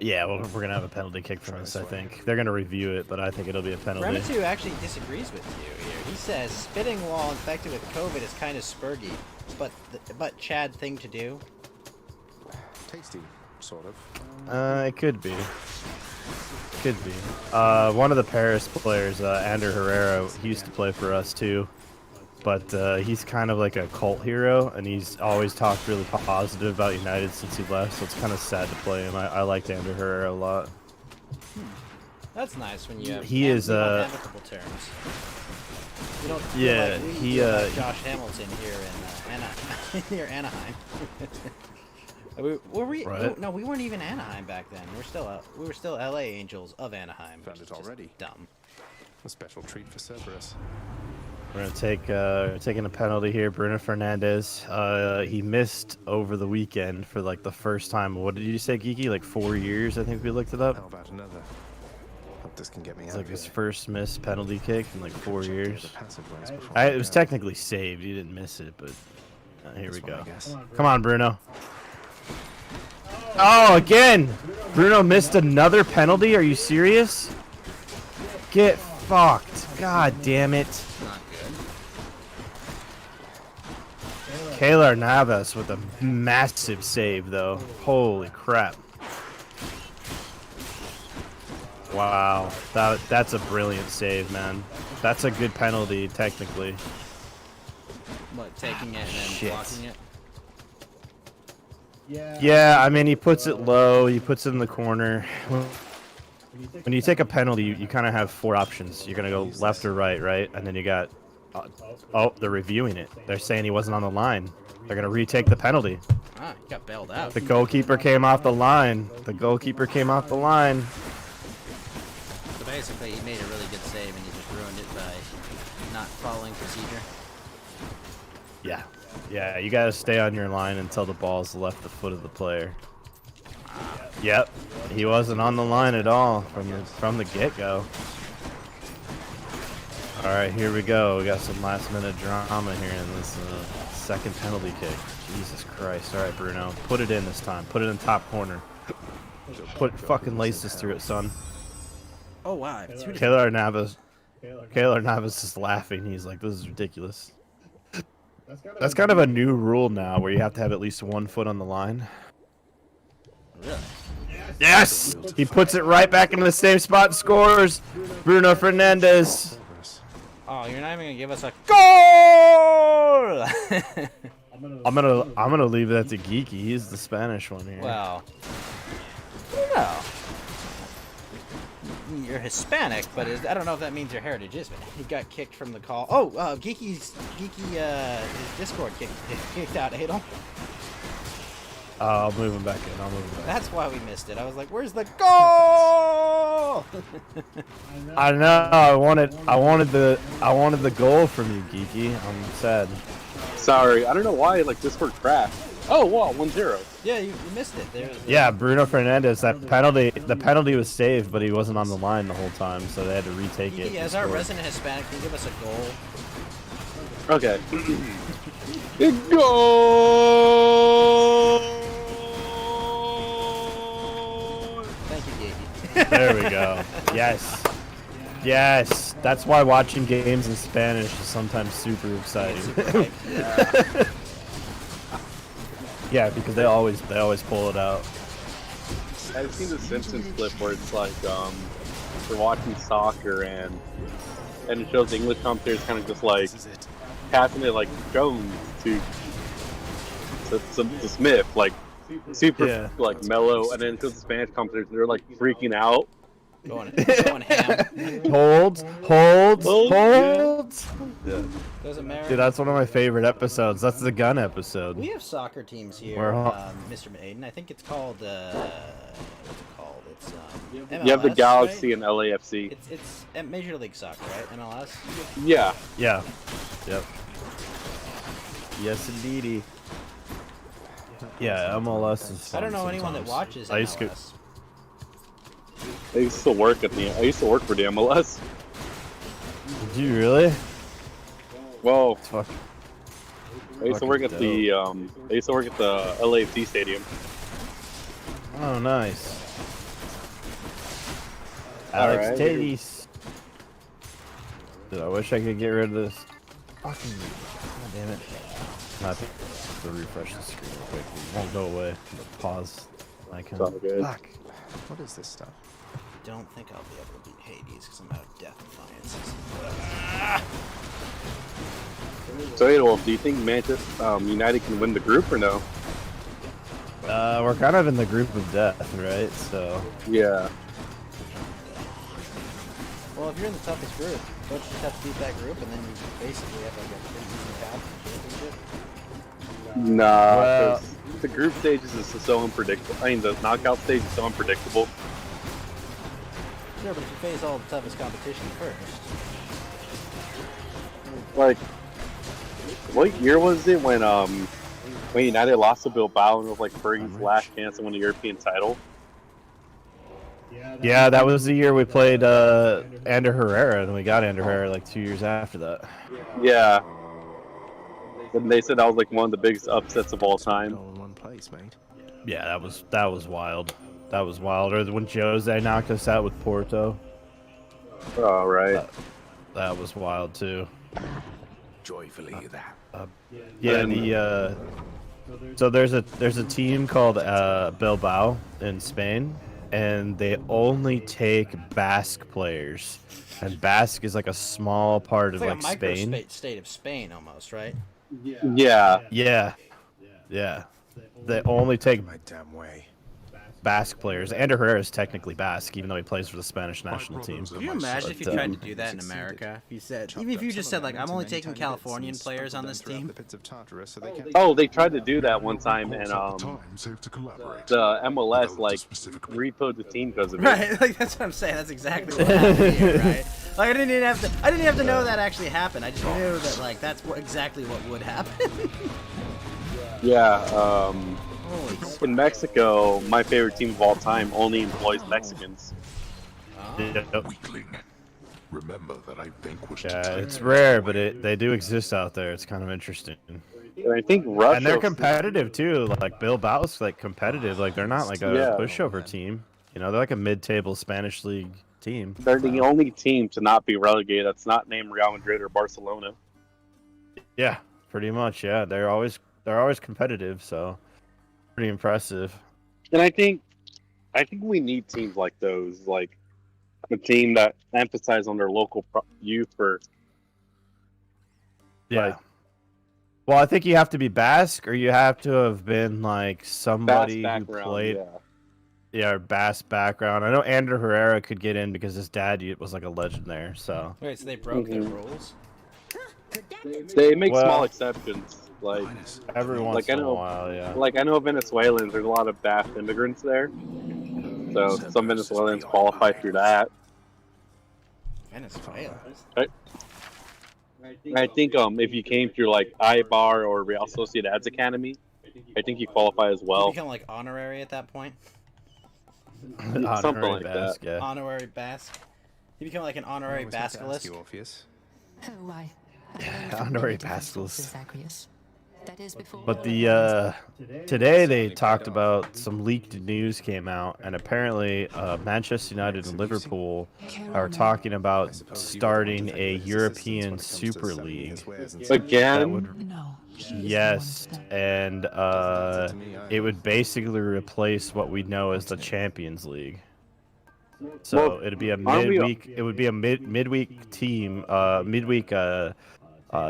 Yeah, well, we're gonna have a penalty kick from this. I think they're gonna review it, but I think it'll be a penalty. Remitu actually disagrees with you here. He says spitting while infected with COVID is kind of spurgy, but Chad thing to do. Tasty, sort of. It could be. Could be. One of the Paris players, Ander Herrera, he used to play for us too. But he's kind of like a cult hero, and he's always talked really positive about United since he left, so it's kind of sad to play him. I liked Ander Herrera a lot. That's nice when you have He is, amicable terms. You don't feel Yeah, like we he, feel like Josh Hamilton here in Anaheim. Were we? Right. No, we weren't even Anaheim back then. We were still LA Angels of Anaheim. Found it already. Dumb. A special treat for Cerberus. We're gonna taking a penalty here. Bruno Fernandez. He missed over the weekend for like the first time. What did you say, Geeky? Like 4 years, I think we looked it up. How about another? Hope this can get me It's out like of his here. first missed penalty kick in like 4 Check the years. other passageways before I It was go. technically saved. He didn't miss it, but here we This one, go. I guess. Come on, Bruno. Oh, again! Bruno missed another penalty? Are you serious? Get fucked. God damn it. Not good. Kaylor Navas with a massive save, though. Holy crap. Wow. That's a brilliant save, man. That's a good penalty, technically. What, taking it and then Shit. blocking it? Yeah, I mean, he puts it low. He puts it in the corner. When you take a penalty, you kind of have 4 options. You're going to go left or right, right? And then you got... oh, they're reviewing it. They're saying he wasn't on the line. They're going to retake the penalty. Ah, he got bailed out. The goalkeeper came off the line. The goalkeeper came off the line. So basically, he made a really good save and he just ruined it by not following procedure. Yeah. Yeah, you got to stay on your line until the ball's left the foot of the player. Yep. He wasn't on the line at all from the get-go. All right, here we go. We got some last-minute drama here in this second penalty kick. Jesus Christ. All right, Bruno. Put it in this time. Put it in top corner. Put fucking laces through it, son. Oh, wow. Kaylor Navas is laughing. He's like, this is ridiculous. That's kind of a new rule now where you have to have at least 1 foot on the line. Really? Yes! He puts it right back into the same spot and scores. Bruno Fernandez. Oh, you're not even gonna give us a goal! I'm gonna leave that to Geeky. He's the Spanish one here. Well, no. You're Hispanic, but I don't know if that means your heritage is. He got kicked from the call. Oh, Geeky, his Discord kicked out Adel. I'll move him back in. I'll move him back. That's why we missed it. I was like, "Where's the goal?" I know. I wanted the goal from you, Geeky. I'm sad. Sorry, I don't know why like Discord crashed. Oh wow, 1-0. Yeah, you missed it. Yeah, Bruno Fernandez. The penalty was saved, but he wasn't on the line the whole time, so they had to retake it. Geeky, as our resident Hispanic, can you give us a goal? Okay. Goal! Thank you, Geeky. There we go. Yes. Yes. That's why watching games in Spanish is sometimes super exciting. Yeah, because they always pull it out. I've seen the Simpsons clip where it's like they're watching soccer and it shows the English commentators kind of just like passing it like Jones to Smith, like super like mellow, and then to the Spanish commentators they're like freaking out. Going ham. Hold. Yeah. Those Americans. Dude, that's one of my favorite episodes. That's the gun episode. We have soccer teams here, Where- Mr. Maiden. I think it's called, what's it called? It's MLS, You have the Galaxy right? and LAFC. It's at Major League Soccer, right? MLS? Yeah. Yeah. Yep. Yes, indeedy. Yeah, MLS is fun I don't know anyone that sometimes. watches I used to- MLS. I used to work for the MLS. Did you really? Well, Fuck. I used to work at the LAFC stadium. Oh, nice. Alright, Alex Tatis. Dude, I wish I could get rid of this. Fucking. God damn it. I have to refresh the screen real quick. It won't go away. The pause icon. It's all good. Fuck. What is this stuff? I don't think I'll be able to beat Hades because I'm out of Death Defiances. So, Adolf, do you think Manchester United can win the group or no? We're kind of in the group of death, right? So. Yeah. Well, if you're in the toughest group, don't you just have to beat that group and then you basically have like a pretty easy path to championship? Nah, Well- 'cause the group stages is so unpredictable. I mean, the knockout stage is so unpredictable. Sure, but if you face all the toughest competition first. Like, what year was it when United lost to Bilbao and it was like Fergie's last chance to win the European title? Yeah, that was the year we played Ander Herrera, and we got Ander Herrera like 2 years after that. Yeah. And they said that was like one of the biggest upsets of all time. All in one place, mate. Yeah, that was wild. That was wild. Or when Jose knocked us out with Porto. Oh, right. That was wild too. Joyfully that. Yeah, so there's a team called Bilbao in Spain, and they only take Basque players, and Basque is like a small part It's of like like a Spain. state of Spain almost, right? Yeah. Yeah. They only take My damn way. Basque players. Ander Herrera is technically Basque, even though he plays for the Spanish national team. Can you imagine if you tried to do that in America? If you said, even if you just said like, I'm only taking Californian players on this team. Oh, they tried to do that one time, and Safe to collaborate. the MLS like repoed the team because of it. Right, like that's what I'm saying. That's exactly what happened here, right? Like I didn't even have to know that actually happened. I just knew that like that's exactly what would happen. Yeah. In Mexico, my favorite team of all time only employs Mexicans. Weakling. Remember that I vanquished Yeah, Titan. it's rare, but they do exist out there. It's kind of interesting. And I think Russia. And they're competitive too. Like Bilbao's like competitive. Like they're not like a pushover team. You know, they're like a mid-table Spanish league team. They're the only team to not be relegated that's not named Real Madrid or Barcelona. Yeah, pretty much. Yeah, they're always competitive. So pretty impressive. And I think we need teams like those, like a team that emphasize on their local youth first. Yeah. Like, Well, I think you have to be Basque, or you have to have been like somebody who background, played. yeah. Yeah, Basque background. I know Ander Herrera could get in because his dad was like a legend there. So. Wait, so they broke their rules? They make Well, small exceptions. Like every once in a while, yeah. Like I know Venezuelans. There's a lot of Basque immigrants there, so some Venezuelans qualify through that. Venezuela. I think if you came through like Ibar or Real Sociedad's academy, I think you qualify as well. You become like honorary at that point. Something like Basque, that. yeah. Honorary Basque. You become like an honorary Basculist. Oh, I Honorary Basculist. Zagreus. That is before. But today they talked about some leaked news came out, and apparently Manchester United and Liverpool are talking about starting a European Super League. Again? Yes, and it would basically replace what we know as the Champions League. So it'd be a midweek. It would be a midweek team. Midweek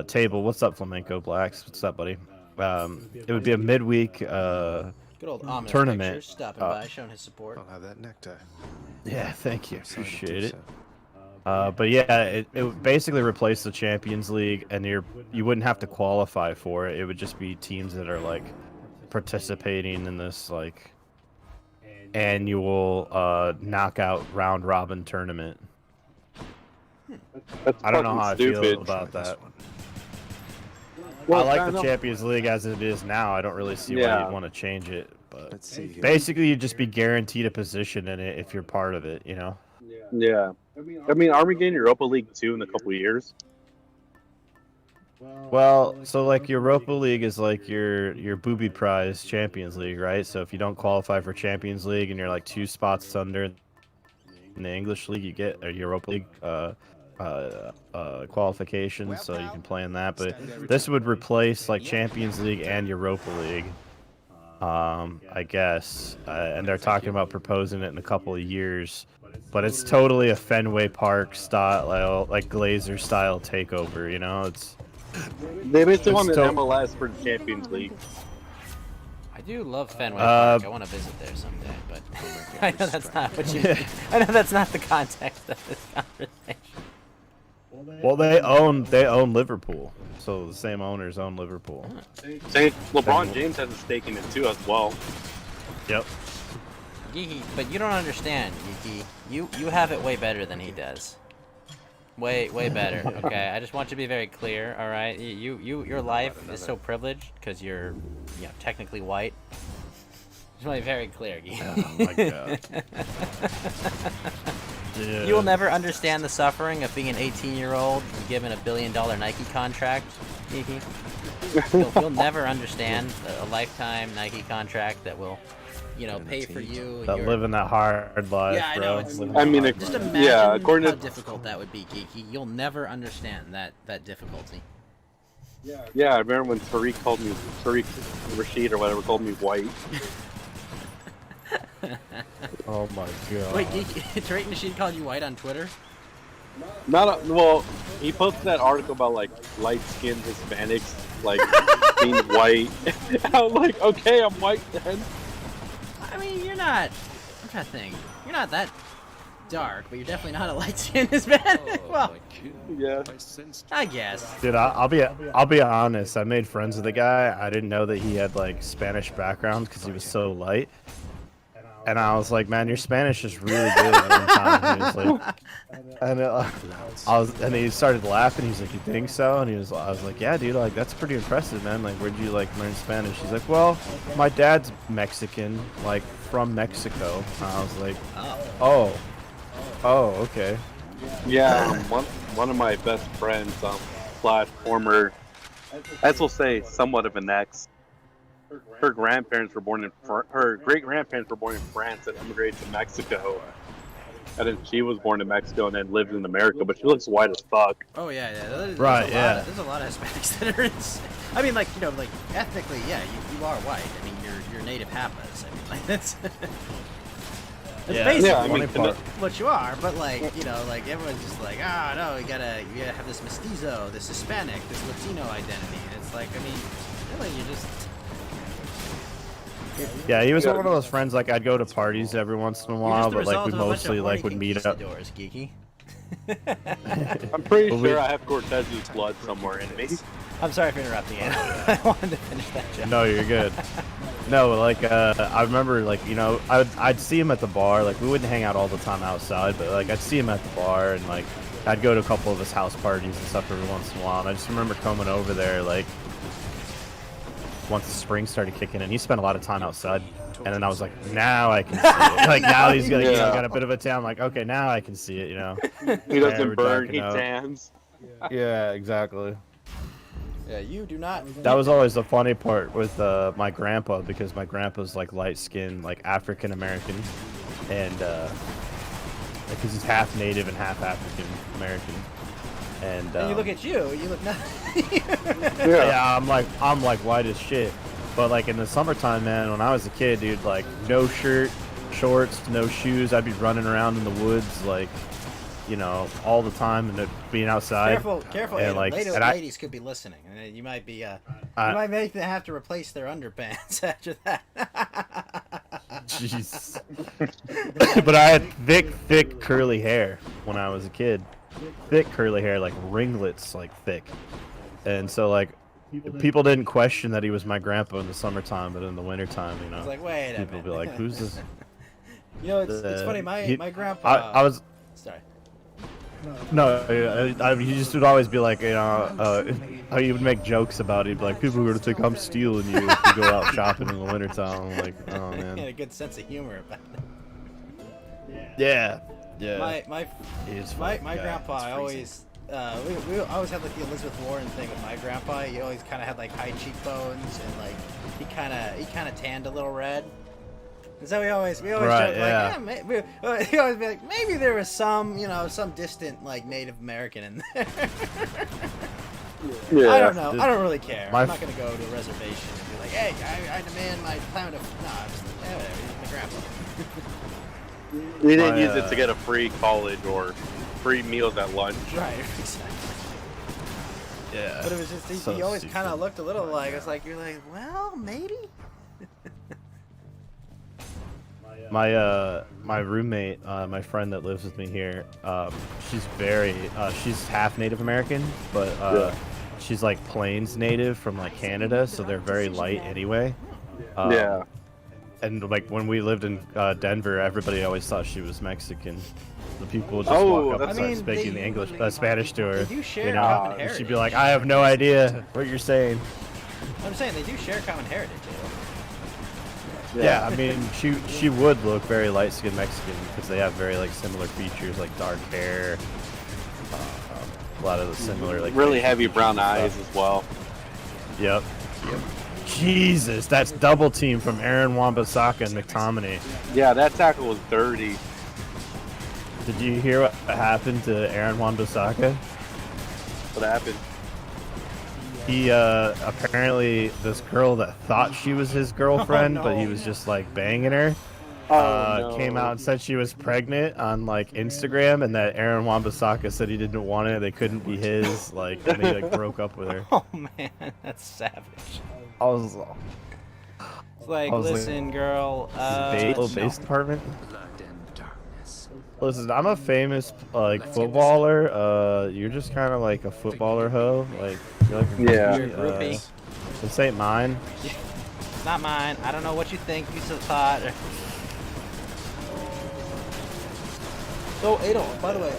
table. What's up, Flamenco Blacks? What's up, buddy? It would be a midweek Good old ominous tournament. Pictures, stopping by, showing his support. I'll have that nectar. Yeah, thank you. Appreciate it. But yeah, it would basically replace the Champions League, and you wouldn't have to qualify for it. It would just be teams that are like participating in this like annual knockout round robin tournament. I don't know how I feel about that. Well, I like the Champions League as it is now. I don't really see why Yeah. you'd want to change it. But Let's see here. basically, you'd just be guaranteed a position in it if you're part of it, you know? Yeah. I mean, are we getting Europa League 2 in a couple of years? Well, so like Europa League is like your booby prize Champions League, right? So if you don't qualify for Champions League and you're like 2 spots under in the English League, you get a Europa League qualifications, so you can play in that. But this would replace like Champions League and Europa League, I guess. And they're talking about proposing it in a couple of years. But it's totally a Fenway Park style, like Glazer style takeover. You know, it's. They basically want an to- MLS for the Champions League. I do love Fenway Park. I want to visit there someday, but I know that's not what you. I know that's not the context of this conversation. Well, they own Liverpool, so the same owners own Liverpool. LeBron James has a stake in it too, as well. Yep. Yee, but you don't understand, Yiki. You have it way better than he does. Way better. Okay, I just want you to be very clear. All right, your life is so privileged because you're, you know, technically white. Just want to be very clear, Geeky. Oh my god. Dude. You will never understand the suffering of being an 18-year-old and given a $1 billion Nike contract, Geeky. You'll never understand a lifetime Nike contract that will, you know, pay for you. That living that hard life, Yeah, I bro. know. It's, I mean, just imagine yeah, according how to difficult that would be, Geeky. You'll never understand that difficulty. yeah, I remember when Tariq Rashid or whatever called me white. Oh my god. Wait, Geeky, Tariq Nasheed called you white on Twitter? Well, he posted that article about like light-skinned Hispanics like being white. I was like, okay, I'm white then. I mean, you're not. I'm trying to think. You're not that dark, but you're definitely not a light-skinned Hispanic. Well, yeah, I guess. Dude, I'll be honest. I made friends with a guy. I didn't know that he had like Spanish background because he was so light. And I was like, man, your Spanish is really good at one time. He was like, and he started laughing. He's like, you think so? And I was like, yeah, dude, like that's pretty impressive, man. Like, where'd you like learn Spanish? He's like, well, my dad's Mexican, like from Mexico. And I was like, oh, okay. Yeah, one of my best friends, slash former, as we'll say, somewhat of an ex. Her grandparents were born in her great grandparents were born in France and immigrated to Mexico. And then she was born in Mexico and then lived in America, but she looks white as fuck. Oh yeah. There's a lot of Hispanics that are. I mean, like, you know, like ethnically, yeah, you are white. I mean, you're native Papas. I mean, like that's. That's basically what you are, but like, you know, like everyone's just like, no, you gotta have this mestizo, this Hispanic, this Latino identity. And it's like, I mean, really, you're just. Yeah, he was one of those friends, like, I'd go to parties every once in a while, but, like, we mostly, like, would meet up. Geeky. I'm pretty sure I have Cortez's blood somewhere in me. I'm sorry for interrupting you. I wanted to finish that joke. No, you're good. No, like, I remember, like, you know, I'd see him at the bar. Like, we wouldn't hang out all the time outside, but, like, I'd see him at the bar, and, like, I'd go to a couple of his house parties and stuff every once in a while, and I just remember coming over there, like, once the spring started kicking in, he spent a lot of time outside, and then I was like, now I can see it. Like, now he's got, you know, got a bit of a tan. Like, okay, now I can see it, you know. He doesn't burn, he tans. Yeah, exactly. Yeah, you do not. That was always the funny part with my grandpa, because my grandpa's like light-skinned, like African American, and because he's half Native and half African American. And you look at you look nothing. Yeah, I'm like white as shit. But like in the summertime, man, when I was a kid, dude, like no shirt, shorts, no shoes, I'd be running around in the woods, like, you know, all the time, and being outside. Careful, and, like, ladies could be listening, and you might be, you might make them have to replace their underpants after that. Jeez. But I had thick curly hair when I was a kid. Thick curly hair, like ringlets, like thick. And so, like, people didn't question that he was my grandpa in the summertime, but in the wintertime, you know, it's like, wait a people would be like, who's this? You know, it's funny, my grandpa... I was... Sorry. No, he just would always be like, you know, he would make jokes about it. He'd be like, people are going to think I'm stealing you if you go out shopping in the wintertime. I'm like, oh, man. He had a good sense of humor about it. Yeah. My grandpa, I always... we always had like the Elizabeth Warren thing with my grandpa. He always kind of had like high cheekbones, and like he kind of tanned a little red. And so we always joke like, he always be like, maybe there was some, you know, some distant like Native American in there. Yeah. I don't know. I don't really care. I'm not gonna go to a reservation and be like, hey, I demand my pound of. No, I'm just whatever. He's my grandpa. He didn't use it to get a free college or free meals at lunch. Right, exactly. Yeah. But it was just, he always kind of looked a little like, it's like, you're like, well, maybe? My roommate, my friend that lives with me here, she's half Native American, but she's like Plains Native from like Canada, so they're very light anyway. and like when we lived in Denver, everybody always thought she was Mexican. The people would just Oh, walk up and that's- start I mean, speaking they- the English, Spanish to her. They do share You know, common and heritage. she'd be like, "I have no idea what you're saying." I'm saying they do share common heritage. Yeah, I mean, she would look very light-skinned Mexican because they have very like similar features, like dark hair, a lot of the similar like Really facial heavy features brown and eyes stuff. as well. Yep. Jesus, that's double team from Aaron Wan-Bissaka and McTominay. Yeah, that tackle was dirty. Did you hear what happened to Aaron Wan-Bissaka? What happened? He apparently this girl that thought she was his girlfriend, but he was just like banging her. No. Came out and said she was pregnant on like Instagram, and that Aaron Wan-Bissaka said he didn't want it. They couldn't be his. Like, and he like broke up with her. Oh man, that's savage. I was It's like, I was like, listen, girl. little base department. Listen, I'm a famous like footballer. You're just kind of like a footballer hoe. Like, you're like a Yeah. You're a groupie. This ain't mine. It's not mine. I don't know what you think. You still thought. So, Adol, by the way,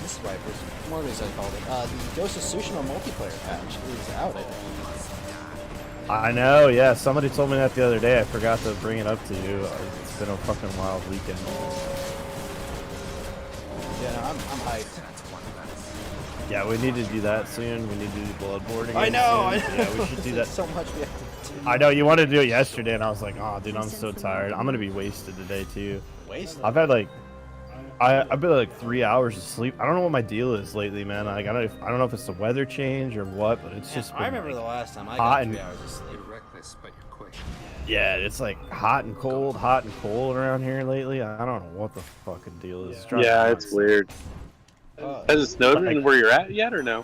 this is right, there's more reasons I called it. The Ghost of Tsushima multiplayer patch is out, I think. I know, yeah. Somebody told me that the other day. I forgot to bring it up to you. It's been a fucking wild weekend. Yeah, no, I'm hyped. Yeah, we need to do that soon. We need to do Bloodborne again. I know! soon. Yeah, we should do that. There's so much we have to do. I know, you wanted to do it yesterday, and I was like, oh, dude, I'm so tired. I'm going to be wasted today, too. Wasted? I've had, like, I've been, like, 3 hours of sleep. I don't know what my deal is lately, man. Like, I don't know if it's the weather change or what, but it's just been, I remember like, the last time I hot got and- 3 hours of sleep. Reckless, but you're quick. Yeah, it's, like, hot and cold around here lately. I don't know what the fucking deal is. driving Yeah, me it's nuts. weird. Has it snowed Like- where you're at yet, or no?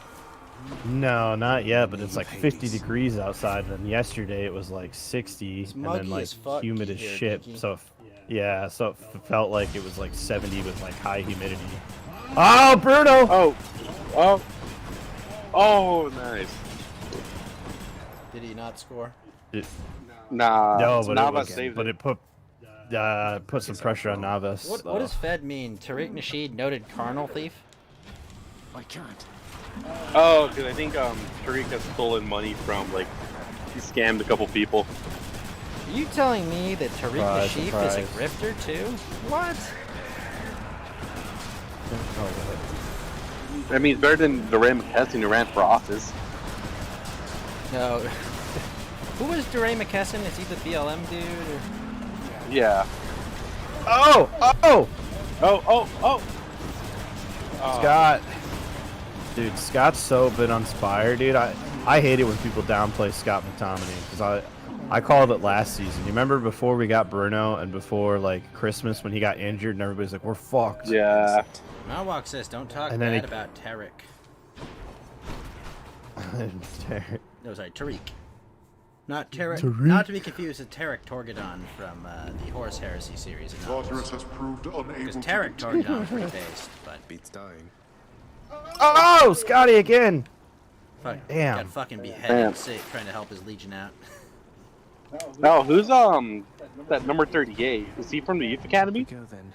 No, not yet, but it's like 50 degrees outside, and yesterday it was like 60, It's and muggy then like as fuck humid as here, shit. Dickie. So, yeah, so it felt like it was like 70 with like high humidity. Oh, Bruno! Oh, nice. Did he not score? Nah, No, but Navas it, saved but it. it put some pressure on Navas. What does Fed mean? Tariq Nasheed, noted carnal thief? I can't. Oh, because I think Tariq has stolen money from, like, he scammed a couple people. Are you telling me that Tariq Surprise, Nasheed surprise. is a grifter too? What? I mean, it's better than the Ray McKesson who ran for office. No. Who was DeRay McKesson? Is he the BLM dude? Or... Yeah. Oh! Scott. Dude, Scott's so been uninspired, dude. I hate it when people downplay Scott McTominay because I called it last season. You remember before we got Bruno and before like Christmas when he got injured and everybody's like, we're fucked. Yeah. Malwalk says, don't talk And then bad about Tarek. No, sorry, Tariq. Not Tarek. Tariq? Not to be confused with Tarek Torgadon from the Horus Heresy series. Tartarus has proved unable Because to Tarek contain Torgadon is pretty based, but Beats dying. Oh, Scotty again! fuck, Damn. got fucking Damn. beheaded trying to help his legion out. No, who's that number 38? Is he from the youth academy? Go then.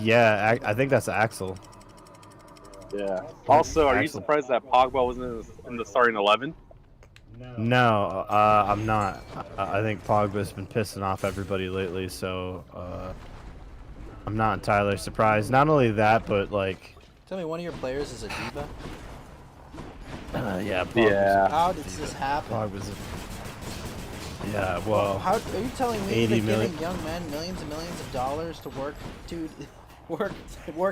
Yeah, I think that's Axel. Yeah. Also, are you Axel. surprised that Pogba wasn't in the starting 11? No, I'm not. I think Pogba's been pissing off everybody lately, so I'm not entirely surprised. Not only that, but like, Tell me, one of your players is a diva? yeah, Pogba's Yeah. How did this happen? Pogba's yeah, well, How are you telling me 80 that million. giving young men millions and millions of dollars to work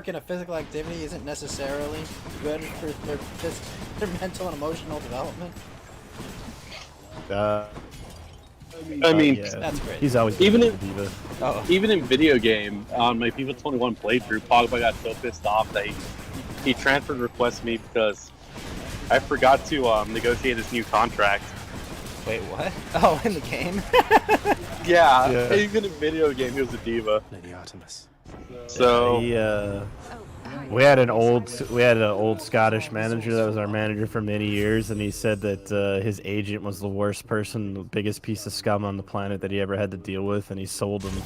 in a physical activity isn't necessarily good for their mental and emotional development? I mean, yeah, That's great. he's always Even been a if- diva. Oh, even in video game, on my FIFA 21 playthrough, Pogba got so pissed off that he transferred request me because I forgot to negotiate his new contract. wait, what? Oh, in the game? Yeah, Yeah. even in video game, he was a diva. Lady Artemis. So He We had an old Scottish manager that was our manager for many years, and he said that his agent was the worst person, the biggest piece of scum on the planet that he ever had to deal with, and he sold him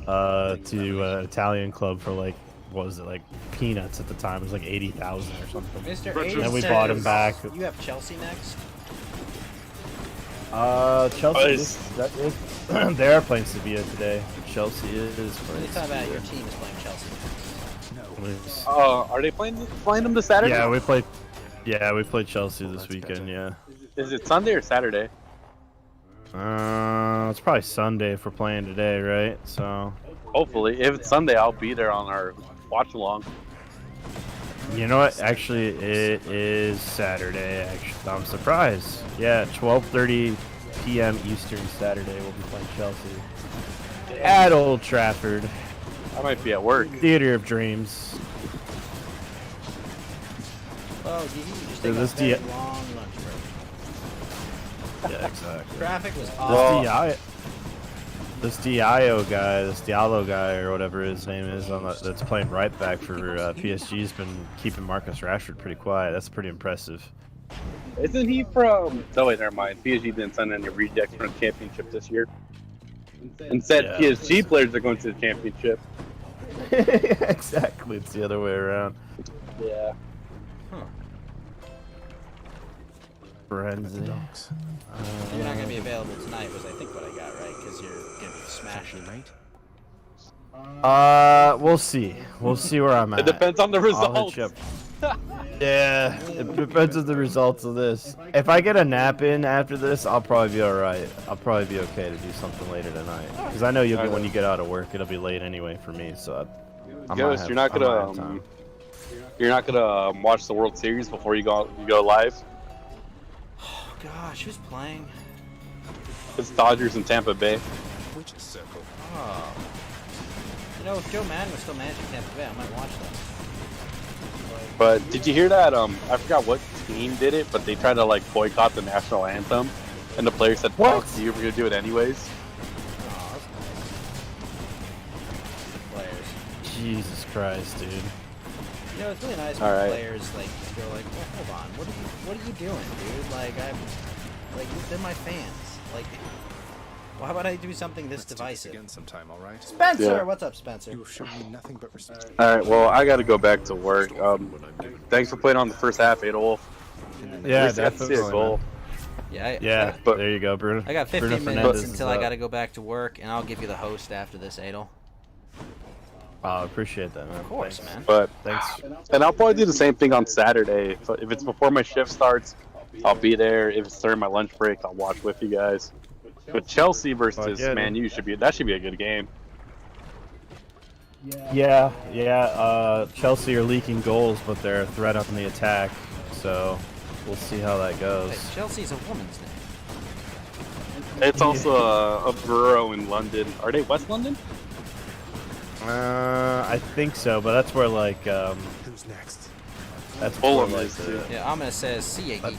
to an Italian club for like, what was it, like peanuts at the time? It was like 80,000 or something. Mr. And Agent then we says bought him back. You have Chelsea next. Chelsea they are playing Sevilla today. Chelsea is playing. What about your team is playing Chelsea next? Are they playing them this Saturday? Yeah, we played Chelsea this weekend. Yeah. Is it Sunday or Saturday? It's probably Sunday if we're playing today, right? So. Hopefully, if it's Sunday, I'll be there on our watch along. You know what? Actually, it is Saturday. Actually, I'm surprised. Yeah, 12:30 p.m. Eastern Saturday. We'll be playing Chelsea at Old Trafford. I might be at work. Theater of Dreams. Oh, you just So take this a very D- long lunch break. Yeah, exactly. Traffic was awful. This Diallo guy, or whatever his name is, that's playing right back for PSG's been keeping Marcus Rashford pretty quiet. That's pretty impressive. Isn't he from? Oh wait, never mind. PSG didn't send any rejects from the championship this year. Instead, PSG players are going to the championship. Exactly, it's the other way around. Yeah. Frenzy. You're not gonna be available tonight, was I think what I got right, because you're gonna be smashing, right? We'll see. We'll see where I'm at. It depends on the I'll results. hit you up. Yeah, it depends on the results of this. If I get a nap in after this, I'll probably be alright. I'll probably be okay to do something later tonight. Because I know you'll get when you get out of work, it'll be late anyway for me. So Ghost, you're not gonna watch the World Series before you go live. Oh gosh, who's playing? It's Dodgers and Tampa Bay. Which circle? Oh. You know, if Joe Madden was still managing Tampa Bay, I might watch that. But did you hear that? I forgot what team did it, but they tried to like boycott the national anthem, and the players said, "Fuck you, we're gonna do it anyways." Oh, that's nice. Players. Jesus Christ, dude. You know, it's really nice when players like go like, well, hold on, what are you doing, dude? Like they're my fans. Like, well, how about I do something this divisive? Again sometime, all right? Spencer, Yeah. what's up, Spencer? You have shown me nothing but respect. All right, well, I got to go back to work. Thanks for playing on the first half, Adolf. Yeah, At least I got to see a definitely. goal. Yeah, but there you go, Bruno. I got 15 Bruno minutes Fernandez until is I up. got to go back to work, and I'll give you the host after this, Adol. Oh, I appreciate that, man. Of course, man. But Thanks. and I'll probably do the same thing on Saturday. If it's before my shift starts, I'll be there. If it's during my lunch break, I'll watch with you guys. But Chelsea versus Man U should be a good game. Yeah. Chelsea are leaking goals, but they're a threat on the attack. So we'll see how that goes. Hey, Chelsea's a woman's name. It's also a borough in London. Are they West London? I think so, but that's where like Who's next? that's Fulham where, is like, too. Yeah, I'm gonna say see ya, geeky.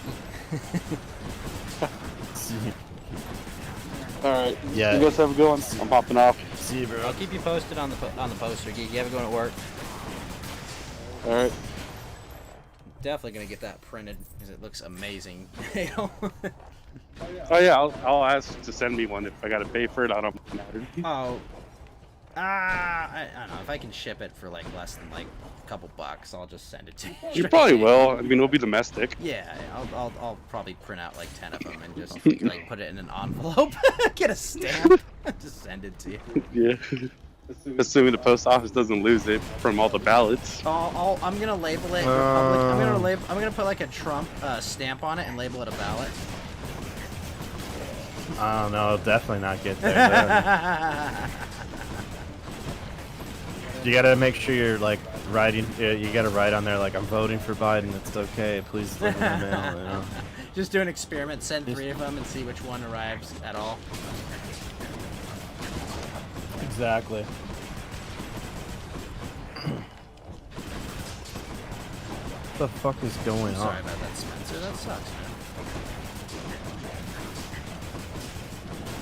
All right. Yeah. You guys have a good one. I'm hopping off. See you, bro. I'll keep you posted on the poster, geek. You have it going to work. All right. Definitely gonna get that printed because it looks amazing. Oh yeah, I'll ask to send me one if I gotta pay for it. I don't matter. Oh. I don't know. If I can ship it for like less than like a couple bucks, I'll just send it to you. You probably will. I mean, it'll be domestic. Yeah, I'll probably print out like 10 of them and just like put it in an envelope, get a stamp, just send it to you. Yeah. Assuming the post office doesn't lose it from all the ballots. I'm gonna label it Republic. I'm gonna put like a Trump stamp on it and label it a ballot. I don't know. Definitely not get there. Then. You gotta make sure you're like writing. You gotta write on there like I'm voting for Biden. It's okay. Please leave it in the mail. You know? Just do an experiment. Send 3 of them and see which one arrives at all. Exactly. What the fuck is going on? Sorry about that, Spencer. That sucks,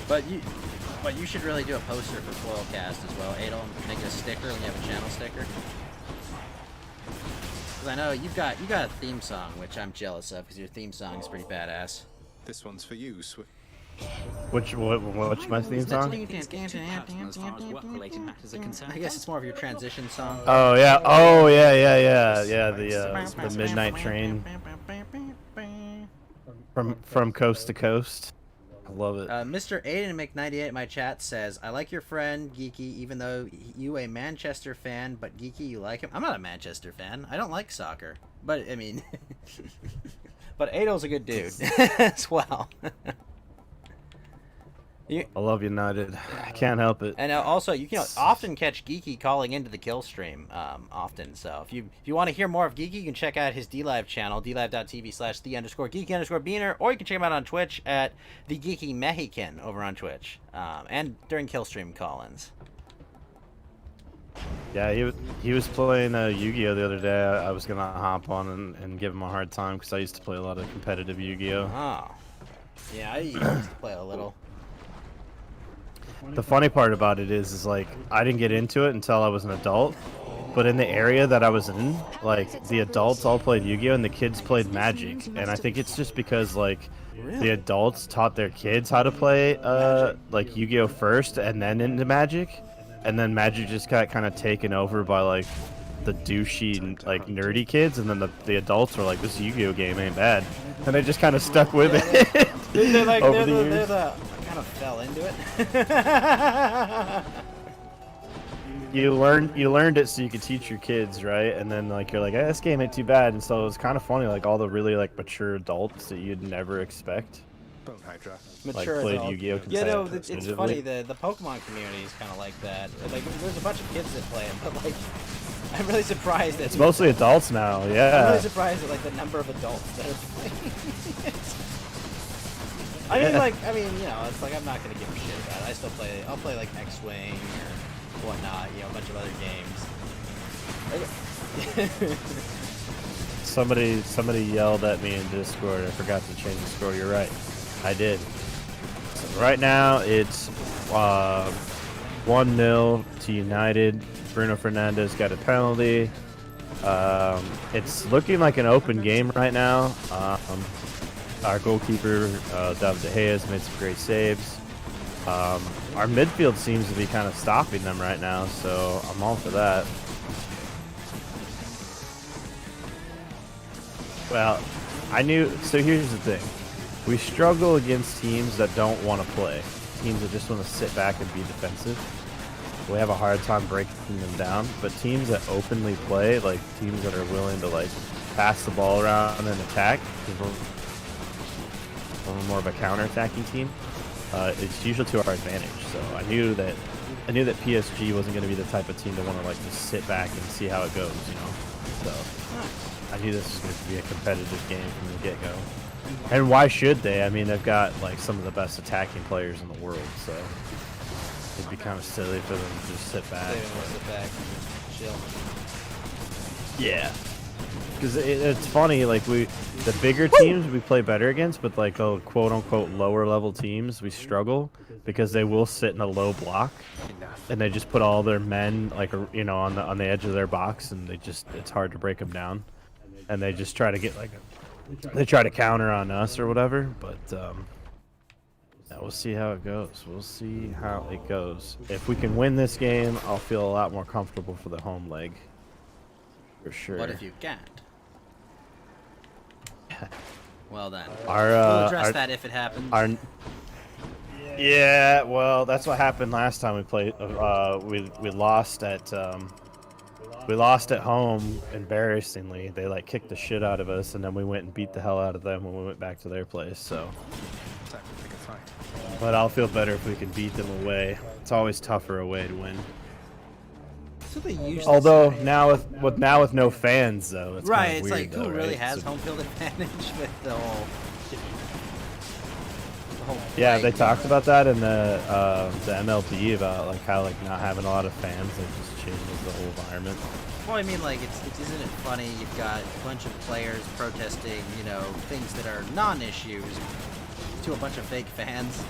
man. But you should really do a poster for Foilcast as well. Adel, make it a sticker when you have a channel sticker. Because I know you got a theme song, which I'm jealous of, because your theme song is pretty badass. This one's for you, What's my theme song? I guess it's more of your transition song. Oh yeah, the Midnight Train from coast to coast. I love it. Mr. Aiden Mc98 in my chat says, I like your friend Geeky, even though you a Manchester fan, but Geeky, you like him. I'm not a Manchester fan. I don't like soccer, but I mean, but Ado's a good dude as well. I love United. I can't help it. And also, you can often catch Geeky calling into the kill stream often. So if you want to hear more of Geeky, you can check out his DLive channel, dlive.tv/the_geeky_beaner, or you can check him out on Twitch at the Geeky Mexican over on Twitch, and during kill stream call-ins. Yeah, he was playing Yu-Gi-Oh the other day. I was gonna hop on and give him a hard time because I used to play a lot of competitive Yu-Gi-Oh. Oh, yeah, I used to play a little. The funny part about it is like I didn't get into it until I was an adult, but in the area that I was in, like the adults all played Yu-Gi-Oh and the kids played Magic, and I think it's just because like the adults taught their kids how to play like Yu-Gi-Oh first and then into Magic, and then Magic just got kind of taken over by like the douchey like nerdy kids, and then the adults were like, this Yu-Gi-Oh game ain't bad, and they just kind of stuck with it. They're like over the they're years. the kind of fell into it. You learned it so you could teach your kids, right? And then like you're like, hey, this game ain't too bad, and so it was kind of funny, like all the really like mature adults that you'd never expect. Bone Hydra. Mature played adult. Yu-Gi-Oh! Yeah, no, it's competitively. funny. The Pokemon community is kind of like that. Like, there's a bunch of kids that play it, but like, I'm really surprised that It's mostly adults now, I'm yeah. really surprised at like the number of adults that are playing it. I mean, you know, it's like I'm not gonna give a shit about it. I'll play like X-Wing or whatnot, you know, a bunch of other games. Somebody yelled at me in Discord. I forgot to change the score. You're right, I did. So right now it's 1-0 to United. Bruno Fernandes got a penalty. It's looking like an open game right now. Our goalkeeper, David De Gea, has made some great saves. Our midfield seems to be kind of stopping them right now, so I'm all for that. Well, so here's the thing. We struggle against teams that don't want to play. Teams that just want to sit back and be defensive. We have a hard time breaking them down, but teams that openly play, like teams that are willing to like pass the ball around and attack, because we're more of a counter-attacking team, it's usually to our advantage. So I knew that PSG wasn't going to be the type of team that want to like just sit back and see how it goes, you know. So I knew this was going to be a competitive game from the get-go. And why should they? I mean, they've got like some of the best attacking players in the world, so it'd be kind of silly for them to just sit back. Sit back, chill. Yeah. Because it's funny, like the bigger teams we play better against, but like the quote-unquote lower-level teams, we struggle because they will sit in a low block, and they just put all their men like on the edge of their box, and it's hard to break them down, and they just try to get they try to counter on us or whatever. But yeah, we'll see how it goes. We'll see how it goes. If we can win this game, I'll feel a lot more comfortable for the home leg, for sure. What if you can't? Well then, we'll address that if it happens. Yeah, well, that's what happened last time we played. We lost at home embarrassingly. They like kicked the shit out of us, and then we went and beat the hell out of them when we went back to their place. So, but I'll feel better if we can beat them away. It's always tougher away to win. That's what they usually Although say. now with no fans though, it's right, kinda it's weird, like who though, really right? has So- home field advantage with the whole. Yeah, they talked about that in the MLB about like how like not having a lot of fans like just changes the whole environment. Well, I mean, like, isn't it funny? You've got a bunch of players protesting, you know, things that are non-issues to a bunch of fake fans.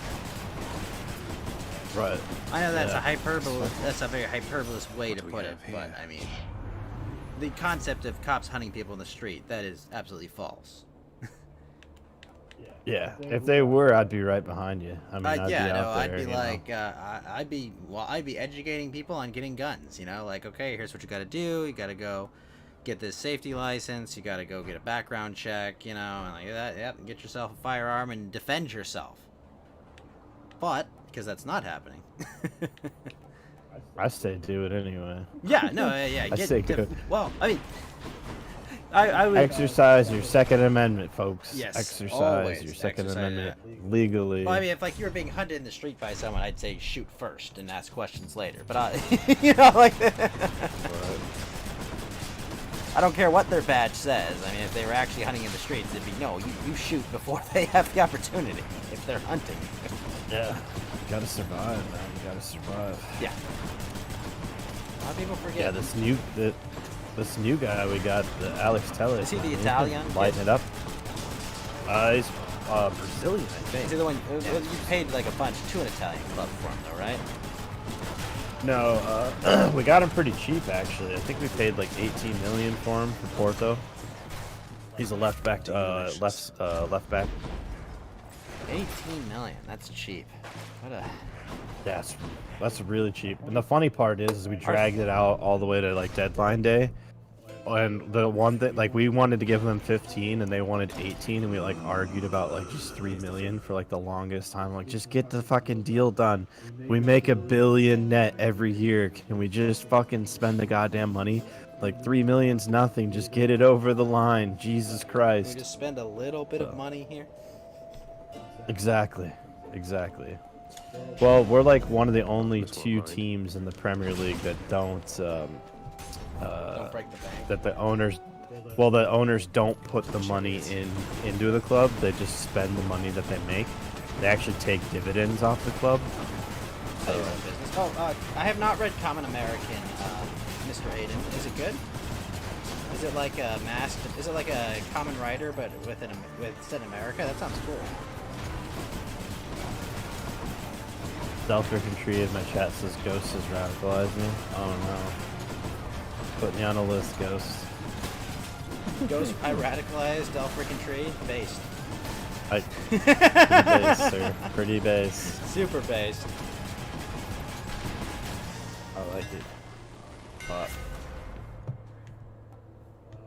Right. I know that's Yeah. a hyperbole. That's a very hyperbolous way to put it, but I mean, the concept of cops hunting people in the street, that is absolutely false. Yeah, if they were, I'd be right behind you. I mean, I'd yeah, be no, out there. I'd be you know. like, I'd be educating people on getting guns. You know, like, okay, here's what you got to do. You got to go get this safety license. You got to go get a background check. You know, and like that. Yep, get yourself a firearm and defend yourself. But because that's not happening. I say do it anyway. Yeah, no, yeah. I say go. Well, I mean, I would Exercise your Second Amendment, folks. Yes, Exercise always your Second exercise Amendment legally. Well, I mean, if like you were being hunted in the street by someone, I'd say shoot first and ask questions later. But you know, like, I don't care what their badge says. I mean, if they were actually hunting in the streets, it'd be no, you shoot before they have the opportunity. If they're hunting. Yeah. You gotta survive, man. You gotta survive. Yeah. A lot of people forget. Yeah, this new guy we got, Alex Telles. Is he the Italian? Lighting it up. He's Brazilian, I think. Is he the one you paid like a bunch to an Italian club for him, though, right? No, we got him pretty cheap actually. I think we paid like 18 million for him for Porto. He's a left back. Left back. 18 million. That's cheap. What a. Yeah, that's really cheap. And the funny part is we dragged it out all the way to like deadline day. And the one that like we wanted to give them 15 and they wanted 18 and we like argued about like just 3 million for like the longest time. Like just get the fucking deal done. We make $1 billion net every year. Can we just fucking spend the goddamn money? Like 3 million's nothing. Just get it over the line. Jesus Christ. We just spend a little bit of money here. Exactly. Well, we're like one of the only two teams in the Premier League that don't break the bank. That the owners don't put the money into the club. They just spend the money that they make. They actually take dividends off the club. So, I have not read Common American, Mr. Aiden. Is it good? Is it like a Is it like a Common Writer but with set in America? That sounds cool. Self-infantry in my chat says Ghost has radicalized me. Oh no. Put me on a list, Ghost. Ghost, I radicalized Del freaking Tree. Based. Pretty based, sir. Pretty based. Super based. I like it. But.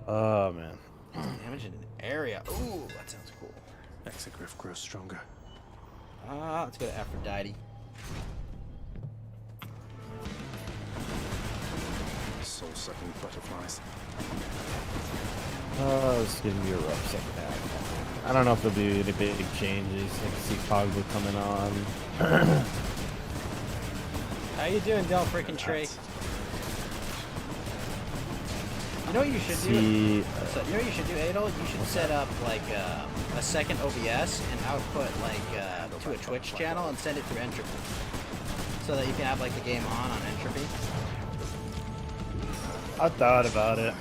Oh man. Damage in an area. Ooh, that sounds cool. Exegriff grows stronger. Let's go to Aphrodite. Soul-sucking butterflies. It's gonna be a rough second half. I don't know if there'll be any big changes. I can see Pogba coming on. How you doing, Del freaking Tree? You know what you should do? You know what you should do, Adel? You should set up like a second OBS and output like to a Twitch channel and send it through Entropy, so that you can have like the game on Entropy. I thought about it.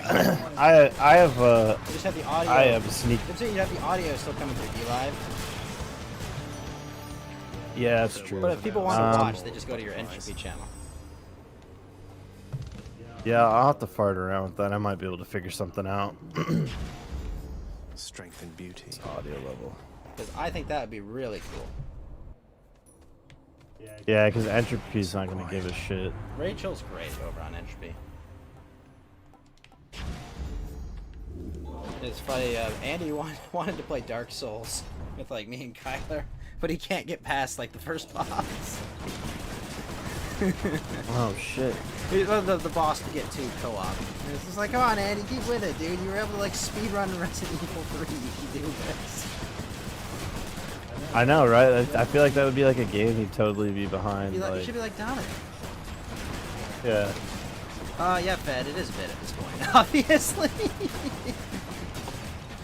I have You just have the audio. I have a sneak. You have the audio still coming through eLive. Yeah, that's true. But if people want to watch, they just go to your Entropy channel. Yeah, I'll have to fart around with that. I might be able to figure something out. Strength and beauty. It's audio level. Because I think that would be really cool. Yeah, because Entropy's not going to give a shit. Rachel's great over on Entropy. It's funny, Andy wanted to play Dark Souls with like me and Kyler, but he can't get past like the first boss. Oh shit. He wanted the boss to get to co-op. It's just like, come on Andy, keep with it, dude. You were able to like speedrun Resident Evil 3. You can do this. I know, right? I feel like that would be like a game he'd totally be behind. You should be like Dominic. Yeah. Yeah, Fed, it is a bit at this point, obviously.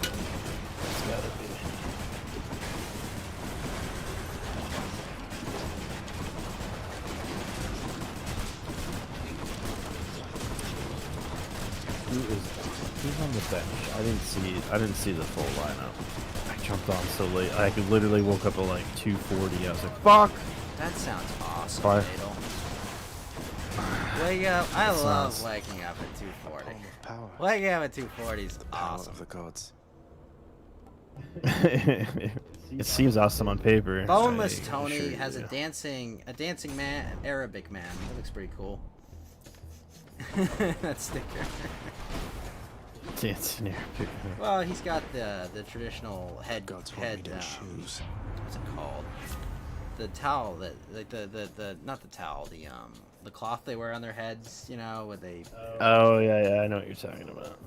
It's gotta be. Who's on the bench? I didn't see the full lineup. I jumped on so late. I literally woke up at like 2:40. I was like, fuck! That sounds awesome, Bye. Adel. Wake up! I That's love nice. waking up at 2:40. Palm of power. Waking up at 2:40 is Power awesome. of the gods. It seems awesome on paper. Boneless I'm Tony sure you has do. a dancing man, Arabic man. That looks pretty cool. That sticker. Dancing Arabic. Well, he's got the traditional head Gods want me head. to choose. What's it called? The towel that like the not the towel, the cloth they wear on their heads. You know, where they. Oh yeah, I know what you're talking about.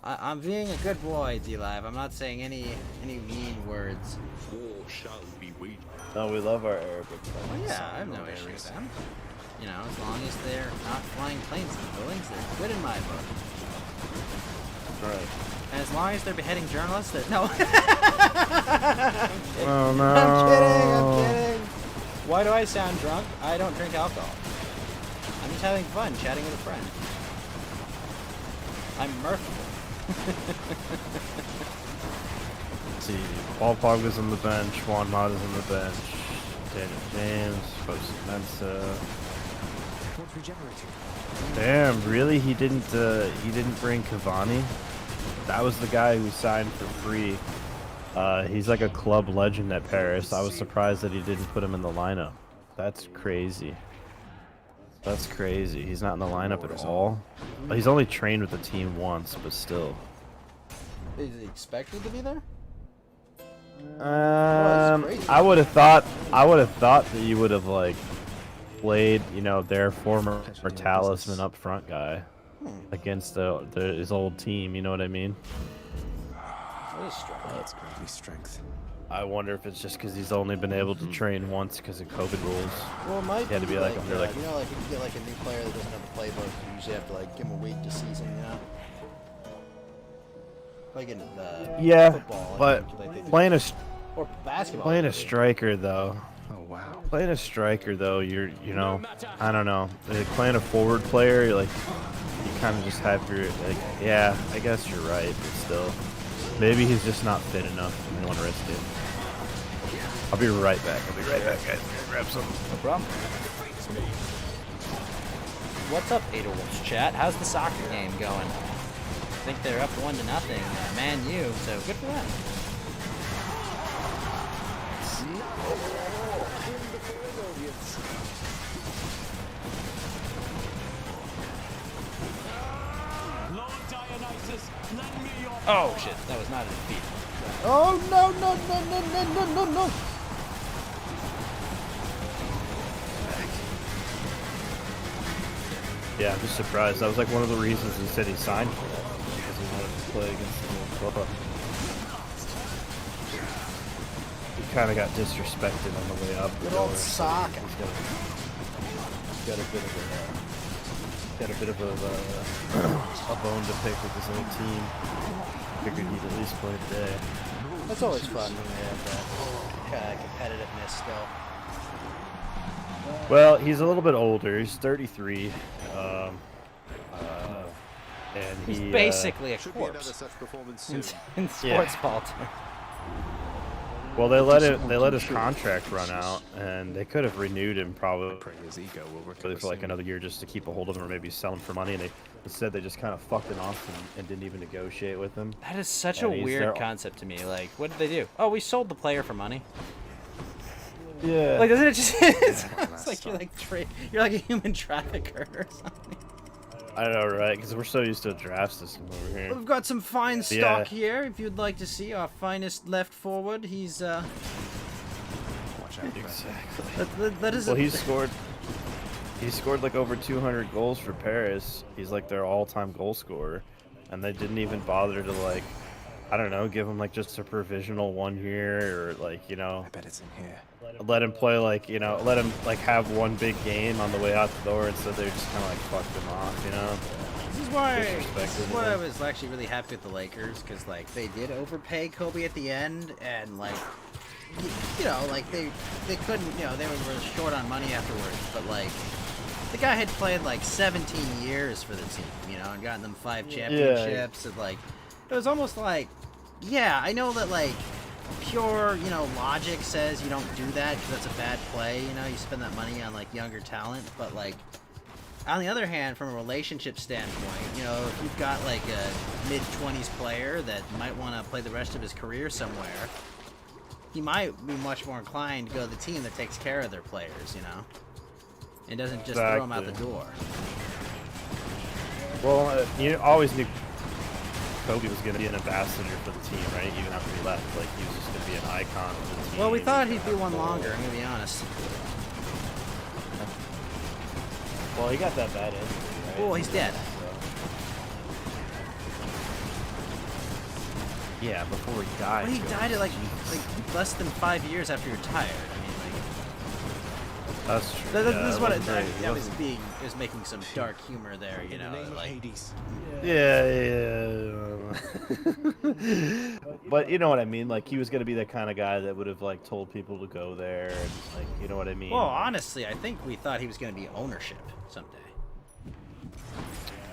I'm being a good boy, D-Live. I'm not saying any mean words. War shall be waged. No, we love our Arabic Well, friends. yeah, I have no issue with them. You know, as long as they're not flying planes and buildings, they're good in my book. Right. And as long as they're beheading journalists, they're no. Oh no. I'm kidding. Why do I sound drunk? I don't drink alcohol. I'm just having fun chatting with a friend. I'm mirthful. Let's see, Paul Pogba's on the bench, Juan Mata's on the bench, Daniel James, Jose Mensa. Damn, really? He didn't bring Cavani? That was the guy who signed for free. He's like a club legend at Paris. I was surprised that he didn't put him in the lineup. That's crazy. That's crazy. He's not in the lineup at all. He's only trained with the team once, but still. Is he expected to be there? I would have thought that you would have like played, you know, their former talisman up front guy against his old team. You know what I mean? What is strength? That's greatly strength. I wonder if it's just because he's only been able to train once because of COVID rules. Well, it might He had to be like under like. you know, like if you get like a new player that doesn't have a playbook, you usually have to like give him a week to season, you know. Like in Yeah, football, but like they do. playing a Or basketball. playing a striker though. Oh wow. Playing a striker though, you know, I don't know. Like playing a forward player, you're like you kind of just have your like. Yeah, I guess you're right, but still, maybe he's just not fit enough. I don't want to risk it. I'll be right back. Guys. Grab some. No problem. What's up, Adolf's chat? How's the soccer game going? I think they're up 1-0, Man U, so good for them. Oh shit, that was not a defeat. Oh no. Yeah, I'm just surprised. That was like one of the reasons he said he signed for it, because he wanted to play against the new club. He kind of got disrespected on the way up. Good old sock. He's got a bit of a bone to pick with his own team. Figured he'd at least play today. That's always fun when they have that competitiveness still. Well, he's a little bit older. He's 33. And He's he, basically a Should be another corpse such performance in, soon. in sports ball. well, they let his contract run out, and they could have renewed him probably Pray his ego will for recover like soon. another year just to keep a hold of him, or maybe sell him for money. And instead they just kind of fucked him off and didn't even negotiate with him. That is such And a he's weird there- concept to me. Like, what did they do? Oh, we sold the player for money. Yeah. Like, doesn't it just? It's like you're like a human trafficker or something. I know, right? Because we're so used to a draft system over here. We've got some fine Yeah. stock here. If you'd like to see our finest left forward, he's Watch out for that. Exactly. that is. Well, he scored like over 200 goals for Paris. He's like their all-time goal scorer, and they didn't even bother to like, I don't know, give him like just a provisional 1 year, or like, you know, I bet it's in here. let him play like, you know, let him like have one big game on the way out the door, and so they just kind of like fucked him off, you know. This is why I was actually really happy with the Lakers, because like they did overpay Kobe at the end, and like you know, like they couldn't, you know, they were short on money afterwards, but like the guy had played like 17 years for the team, you know, and gotten them 5 championships, and like it was almost like, yeah, I know that like pure, you know, logic says you don't do that because that's a bad play. You know, you spend that money on like younger talent, but like on the other hand, from a relationship standpoint, you know, if you've got like a mid-20s player that might want to play the rest of his career somewhere, he might be much more inclined to go to the team that takes care of their players, you know, and doesn't just throw them out the door. Well, you always knew Kobe was going to be an ambassador for the team, right? Even after he left, like he was just going to be an icon of the team. Well, we thought he'd be one longer. I'm gonna be honest. Well, he got that bad injury, right? Well, he's dead. Yeah, before he died. Well, he died at like less than 5 years after he retired. I mean, like that's true. this is what it I was making some dark humor there, you know, like. Yeah. But you know what I mean? Like he was gonna be the kind of guy that would have like told people to go there, and like you know what I mean? Well, honestly, I think we thought he was gonna be ownership someday.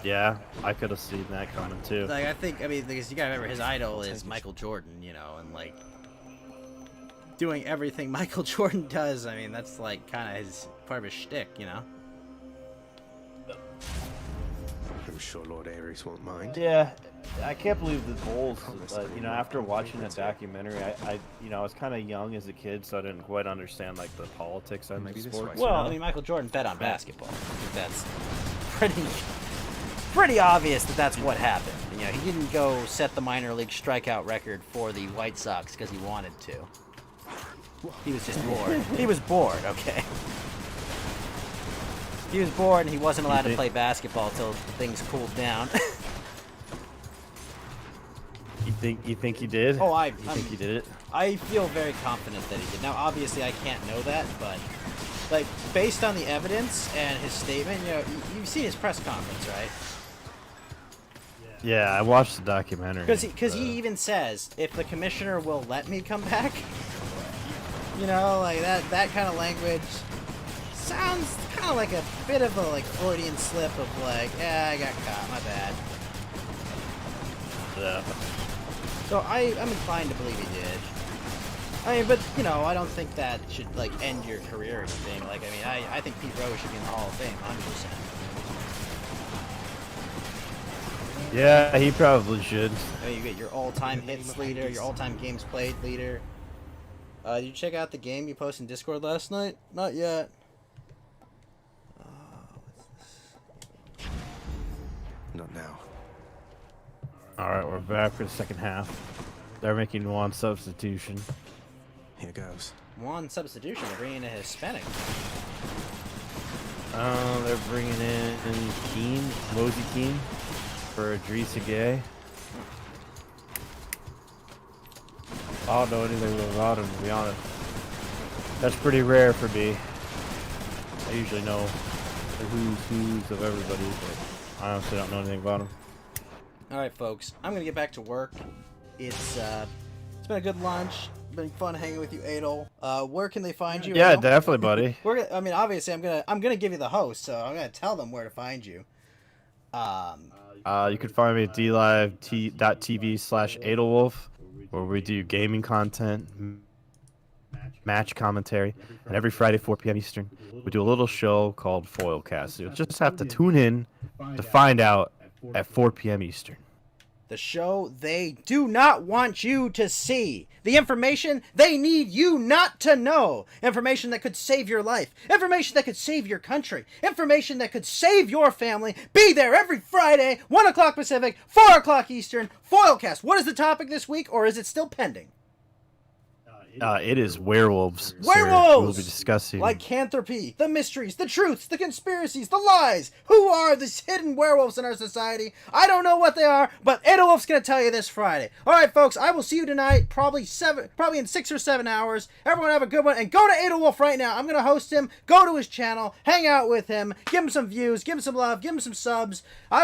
Yeah, I could have seen that coming too. Like I mean, because you gotta remember his idol is Michael Jordan, you know, and like doing everything Michael Jordan does. I mean, that's like kind of his part of his shtick, you know. I'm sure Lord Ares won't mind. Yeah, I can't believe the Bulls. You know, after watching that documentary, I was kind of young as a kid, so I didn't quite understand like the politics of the sport. Well, I mean, Michael Jordan bet on basketball. I think that's pretty obvious that that's what happened. You know, he didn't go set the minor league strikeout record for the White Sox because he wanted to. He was just bored. He was bored, okay? He was bored and he wasn't allowed to play basketball until things cooled down. You think he did? Oh, I think he did it? I feel very confident that he did. Now, obviously, I can't know that, but like based on the evidence and his statement, you know, you've seen his press conference, right? Yeah, I watched the documentary. Because he even says, if the commissioner will let me come back, you know, like that kind of language sounds kind of like a bit of a like Freudian slip of like, yeah, I got caught, my bad. Yeah. So I'm inclined to believe he did. I mean, but you know, I don't think that should like end your career or anything. Like, I mean, I think Pete Rose should be in the Hall of Fame, 100%. Yeah, he probably should. I mean, you get your all-time hits leader, your all-time games played leader. Did you check out the game you posted in Discord last night? Not yet. Not now. Alright, we're back for the second half. They're making one substitution. Here goes. One substitution. They're bringing in a Hispanic. They're bringing in Keane, Mosey Keane, for Idrissa Gueye. I don't know anything about him, to be honest. That's pretty rare for me. I usually know the who's of everybody, but I honestly don't know anything about him. Alright, folks. I'm gonna get back to work. It's been a good lunch. Been fun hanging with you, Adol. Where can they find you? Yeah, Adol? definitely, buddy. I mean, obviously, I'm gonna give you the host, so I'm gonna tell them where to find you. You can find me at dlive.tv/Adelwolf, where we do gaming content, match commentary, and every Friday 4 p.m. Eastern, we do a little show called Foilcast. You'll just have to tune in to find out at 4 p.m. Eastern. The show they do not want you to see. The information they need you not to know. Information that could save your life. Information that could save your country. Information that could save your family. Be there every Friday, 1 o'clock Pacific, 4 o'clock Eastern. Foilcast. What is the topic this week, or is it still pending? It is werewolves. Werewolves! Sir. We'll be discussing lycanthropy, the mysteries, the truths, the conspiracies, the lies. Who are these hidden werewolves in our society? I don't know what they are, but Adolf's gonna tell you this Friday. All right, folks, I will see you tonight, probably in 6 or 7 hours. Everyone have a good one, and go to Adolf right now. I'm gonna host him. Go to his channel, hang out with him, give him some views, give him some love, give him some subs. I will